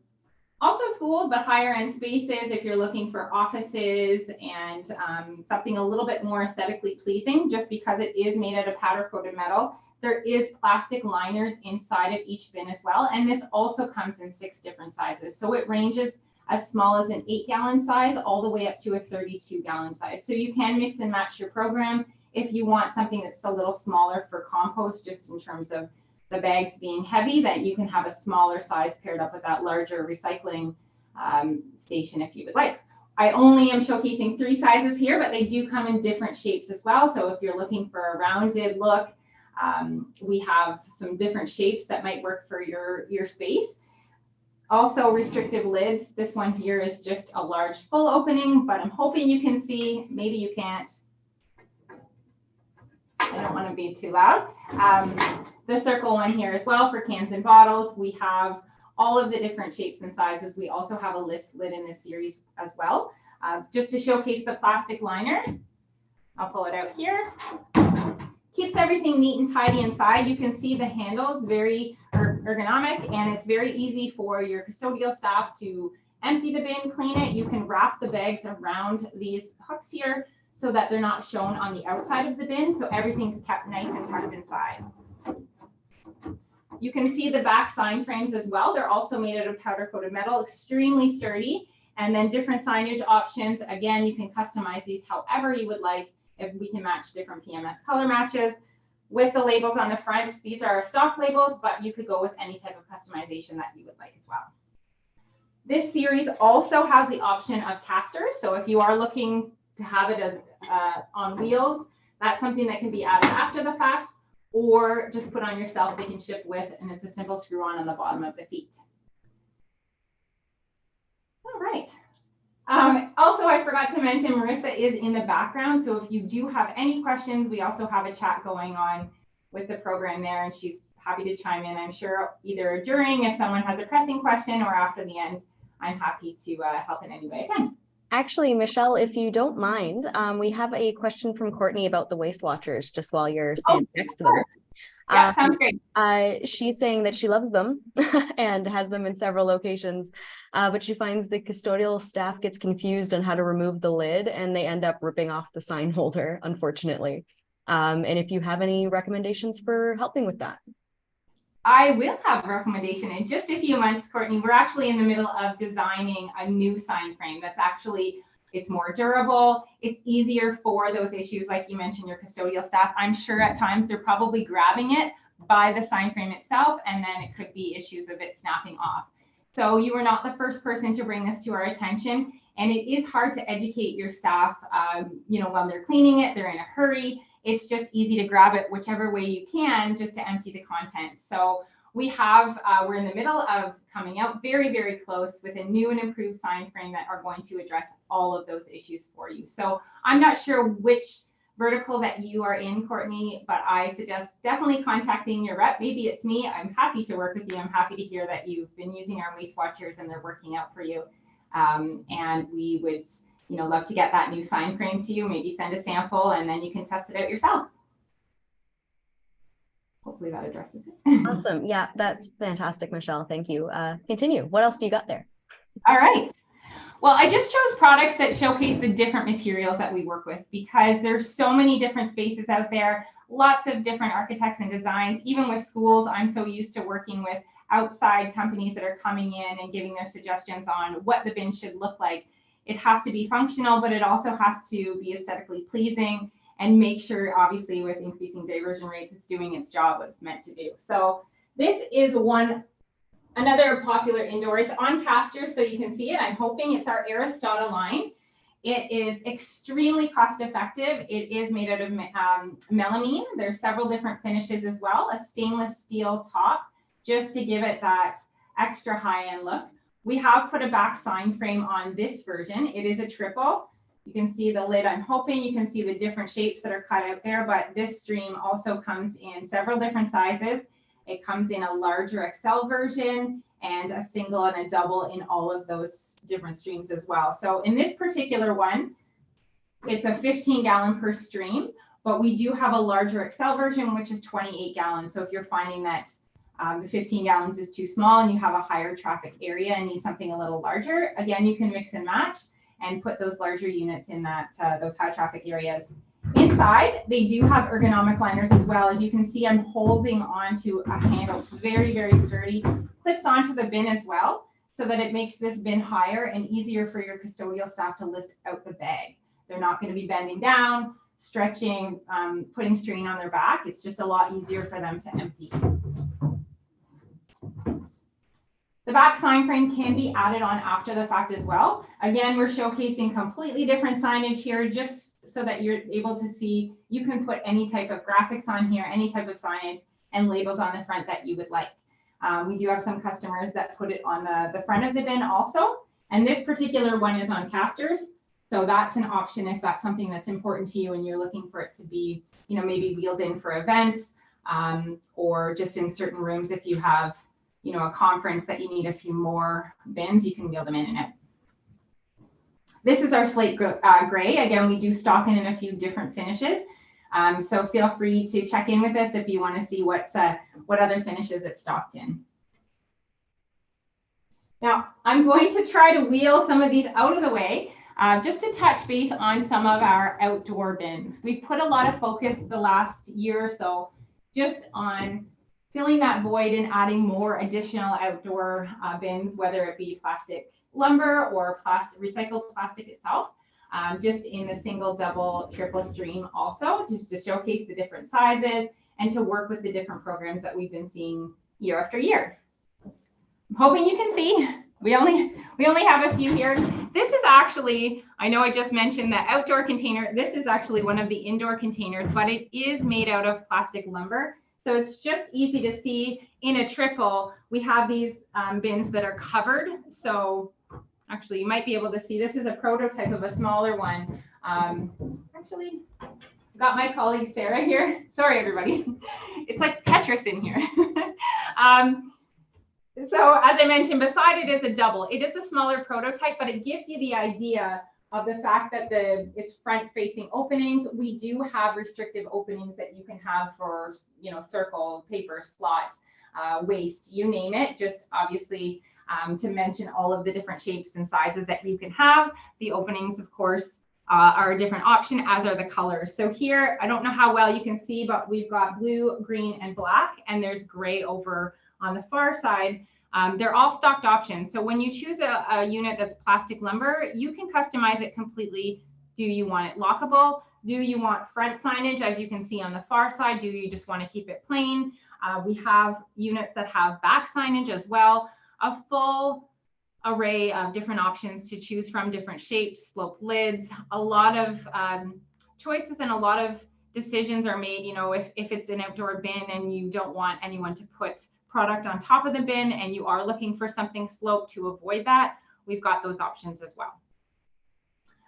D: also schools, but higher end spaces if you're looking for offices and something a little bit more aesthetically pleasing, just because it is made out of powder coated metal. There is plastic liners inside of each bin as well. And this also comes in 6 different sizes. So it ranges as small as an 8-gallon size all the way up to a 32-gallon size. So you can mix and match your program if you want something that's a little smaller for compost, just in terms of the bags being heavy, that you can have a smaller size paired up with that larger recycling station if you would like. I only am showcasing 3 sizes here, but they do come in different shapes as well. So if you're looking for a rounded look, we have some different shapes that might work for your space. Also restrictive lids. This one here is just a large full opening, but I'm hoping you can see, maybe you can't. I don't want to be too loud. The circle one here as well for cans and bottles. We have all of the different shapes and sizes. We also have a lift lid in this series as well. Just to showcase the plastic liner, I'll pull it out here. Keeps everything neat and tidy inside. You can see the handles, very ergonomic, and it's very easy for your custodial staff to empty the bin, clean it. You can wrap the bags around these hooks here so that they're not shown on the outside of the bin. So everything's kept nice and tucked inside. You can see the back sign frames as well. They're also made out of powder coated metal, extremely sturdy. And then different signage options. Again, you can customize these however you would like. If we can match different PMS color matches with the labels on the front. These are stock labels, but you could go with any type of customization that you would like as well. This series also has the option of casters. So if you are looking to have it as on wheels, that's something that can be added after the fact, or just put on yourself. They can ship with, and it's a simple screw on the bottom of the feet. All right. Also, I forgot to mention Marissa is in the background. So if you do have any questions, we also have a chat going on with the program there, and she's happy to chime in. I'm sure either during, if someone has a pressing question, or after the end, I'm happy to help in any way I can.
E: Actually, Michelle, if you don't mind, we have a question from Courtney about the waste watchers, just while you're standing next to them.
D: Yeah, sounds great.
E: She's saying that she loves them and has them in several locations, but she finds the custodial staff gets confused on how to remove the lid, and they end up ripping off the sign holder, unfortunately. And if you have any recommendations for helping with that.
D: I will have a recommendation in just a few months, Courtney. We're actually in the middle of designing a new sign frame that's actually, it's more durable. It's easier for those issues, like you mentioned, your custodial staff. I'm sure at times they're probably grabbing it by the sign frame itself, and then it could be issues of it snapping off. So you are not the first person to bring this to our attention, and it is hard to educate your staff, when they're cleaning it, they're in a hurry. it's just easy to grab it whichever way you can just to empty the content. So we have, we're in the middle of coming out very, very close with a new and improved sign frame that are going to address all of those issues for you. So I'm not sure which vertical that you are in, Courtney, but I suggest definitely contacting your rep. Maybe it's me. I'm happy to work with you. I'm happy to hear that you've been using our waste watchers and they're working out for you. And we would, love to get that new sign frame to you. Maybe send a sample and then you can test it out yourself. Hopefully that addresses it.
E: Awesome. Yeah, that's fantastic, Michelle. Thank you. Continue. What else do you got there?
D: All right. Well, I just chose products that showcase the different materials that we work with because there's so many different spaces out there, lots of different architects and designs. Even with schools, I'm so used to working with outside companies that are coming in and giving their suggestions on what the bin should look like. It has to be functional, but it also has to be aesthetically pleasing and make sure, obviously, with increasing diversion rates, it's doing its job, what it's meant to do. So this is another popular indoor. It's on casters, so you can see it. I'm hoping it's our Aristotle line. It is extremely cost effective. It is made out of melamine. There's several different finishes as well. A stainless steel top, just to give it that extra high-end look. We have put a back sign frame on this version. It is a triple. You can see the lid. I'm hoping you can see the different shapes that are cut out there, but this stream also comes in several different sizes. It comes in a larger XL version and a single and a double in all of those different streams as well. So in this particular one, it's a 15-gallon per stream, but we do have a larger XL version, which is 28 gallons. So if you're finding that the 15 gallons is too small and you have a higher traffic area and need something a little larger, again, you can mix and match and put those larger units in that those high traffic areas. Inside, they do have ergonomic liners as well. As you can see, I'm holding onto a handle. It's very, very sturdy. Clips onto the bin as well, so that it makes this bin higher and easier for your custodial staff to lift out the bag. They're not going to be bending down, stretching, putting strain on their back. It's just a lot easier for them to empty. The back sign frame can be added on after the fact as well. Again, we're showcasing completely different signage here just so that you're able to see, you can put any type of graphics on here, any type of signage and labels on the front that you would like. We do have some customers that put it on the front of the bin also. And this particular one is on casters. So that's an option if that's something that's important to you and you're looking for it to be, maybe wheeled in for events or just in certain rooms if you have a conference that you need a few more bins, you can wheel them in it. This is our slate gray. Again, we do stock it in a few different finishes. So feel free to check in with us if you want to see what other finishes it's stocked in. Now, I'm going to try to wheel some of these out of the way just to touch base on some of our outdoor bins. We've put a lot of focus the last year or so just on filling that void and adding more additional outdoor bins, whether it be plastic lumber or recycled plastic itself, just in the single, double, triple stream also, just to showcase the different sizes and to work with the different programs that we've been seeing year after year. I'm hoping you can see. We only have a few here. This is actually, I know I just mentioned the outdoor container. This is actually one of the indoor containers, but it is made out of plastic lumber. So it's just easy to see. In a triple, we have these bins that are covered. So actually, you might be able to see, this is a prototype of a smaller one. Actually, got my colleague Sarah here. Sorry, everybody. It's like Tetris in here. So as I mentioned, beside it is a double. It is a smaller prototype, but it gives you the idea of the fact that it's front-facing openings. We do have restrictive openings that you can have for, circle, paper, slots, waste, you name it. Just obviously to mention all of the different shapes and sizes that you can have. The openings, of course, are a different option, as are the colors. So here, I don't know how well you can see, but we've got blue, green, and black, and there's gray over on the far side. They're all stocked options. So when you choose a unit that's plastic lumber, you can customize it completely. Do you want it lockable? Do you want front signage, as you can see on the far side? Do you just want to keep it plain? We have units that have back signage as well. A full array of different options to choose from, different shapes, sloped lids, a lot of choices and a lot of decisions are made, if it's an outdoor bin and you don't want anyone to put product on top of the bin and you are looking for something sloped to avoid that, we've got those options as well.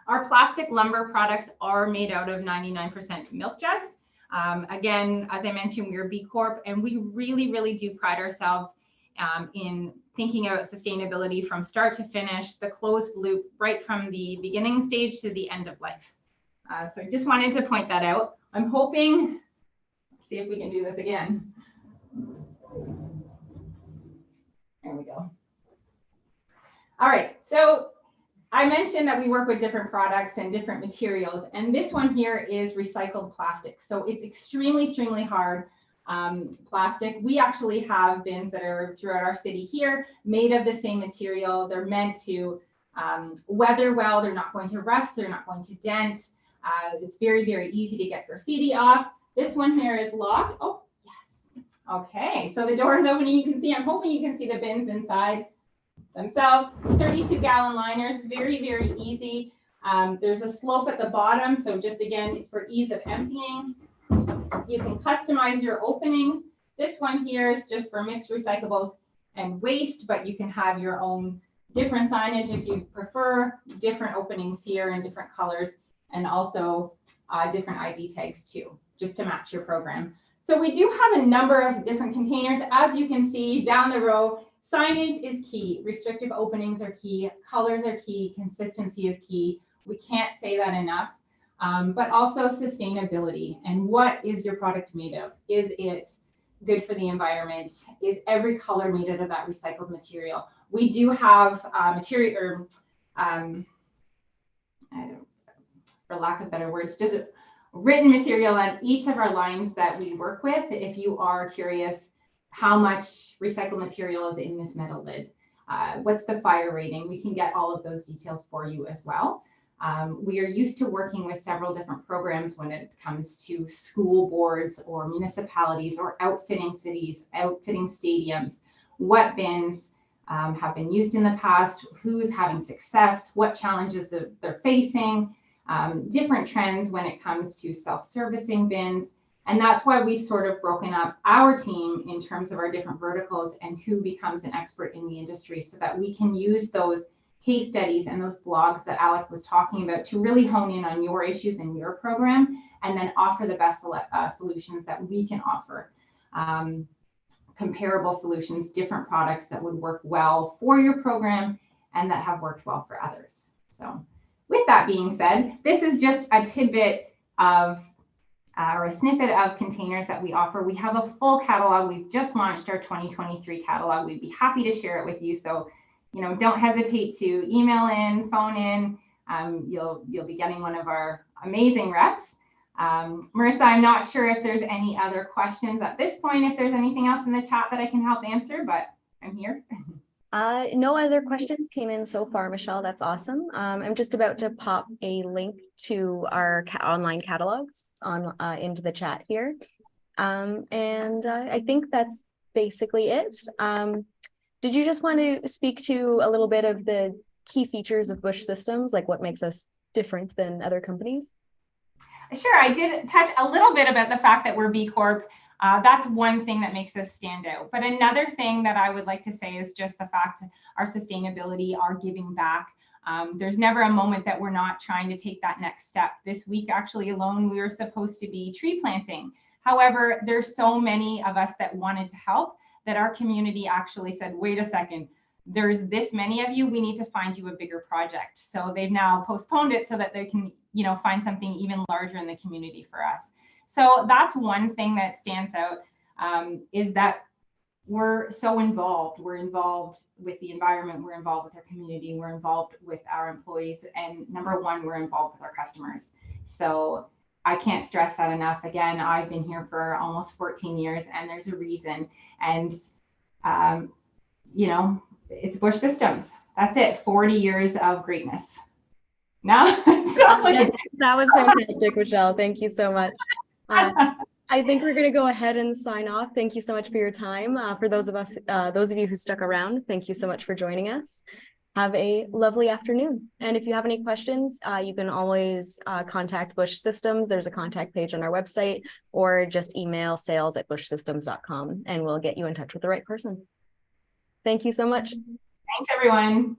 D: Our plastic lumber products are made out of 99% milk jugs. Again, as I mentioned, we're B Corp, and we really, really do pride ourselves in thinking about sustainability from start to finish, the closed loop, right from the beginning stage to the end of life. So I just wanted to point that out. I'm hoping, let's see if we can do this again. There we go. All right, so I mentioned that we work with different products and different materials, and this one here is recycled plastic. So it's extremely, extremely hard plastic. We actually have bins that are throughout our city here made of the same material. They're meant to weather well. They're not going to rust. They're not going to dent. It's very, very easy to get graffiti off. This one here is locked. Oh, yes. Okay, so the door is opening. You can see, I'm hoping you can see the bins inside themselves. 32-gallon liners, very, very easy. There's a slope at the bottom. So just again, for ease of emptying, you can customize your openings. This one here is just for mixed recyclables and waste, but you can have your own different signage if you prefer, different openings here in different colors, and also different ID tags too, just to match your program. So we do have a number of different containers. As you can see down the row, signage is key, restrictive openings are key, colors are key, consistency is key. We can't say that enough. But also sustainability, and what is your product made of? Is it good for the environment? Is every color made out of that recycled material? We do have material, for lack of better words, just written material on each of our lines that we work with. If you are curious how much recycled material is in this metal lid, what's the fire rating? We can get all of those details for you as well. We are used to working with several different programs when it comes to school boards or municipalities or outfitting cities, outfitting stadiums, what bins have been used in the past, who's having success, what challenges they're facing, different trends when it comes to self-servicing bins. And that's why we've sort of broken up our team in terms of our different verticals and who becomes an expert in the industry, so that we can use those case studies and those blogs that Alec was talking about to really hone in on your issues in your program, and then offer the best solutions that we can offer. Comparable solutions, different products that would work well for your program and that have worked well for others. So with that being said, this is just a tidbit of or a snippet of containers that we offer. We have a full catalog. We've just launched our 2023 catalog. We'd be happy to share it with you. So don't hesitate to email in, phone in. You'll be getting one of our amazing reps. Marissa, I'm not sure if there's any other questions at this point, if there's anything else in the chat that I can help answer, but I'm here.
E: No other questions came in so far, Michelle. That's awesome. I'm just about to pop a link to our online catalogs into the chat here. And I think that's basically it. Did you just want to speak to a little bit of the key features of Busch Systems, like what makes us different than other companies?
D: Sure, I did touch a little bit about the fact that we're B Corp. That's one thing that makes us stand out. But another thing that I would like to say is just the fact our sustainability, our giving back. There's never a moment that we're not trying to take that next step. This week, actually alone, we were supposed to be tree planting. However, there's so many of us that wanted to help that our community actually said, wait a second, there's this many of you, we need to find you a bigger project. So they've now postponed it so that they can, find something even larger in the community for us. So that's one thing that stands out, is that we're so involved. We're involved with the environment, we're involved with our community, we're involved with our employees, and number one, we're involved with our customers. So I can't stress that enough. Again, I've been here for almost 14 years and there's a reason. And, it's Busch Systems. That's it. 40 years of greatness. Now,
E: that was fantastic, Michelle. Thank you so much. I think we're going to go ahead and sign off. Thank you so much for your time. For those of you who stuck around, thank you so much for joining us. have a lovely afternoon. And if you have any questions, you can always contact Busch Systems. There's a contact page on our website, or just email sales@buschsystems.com and we'll get you in touch with the right person. Thank you so much.
D: Thanks, everyone.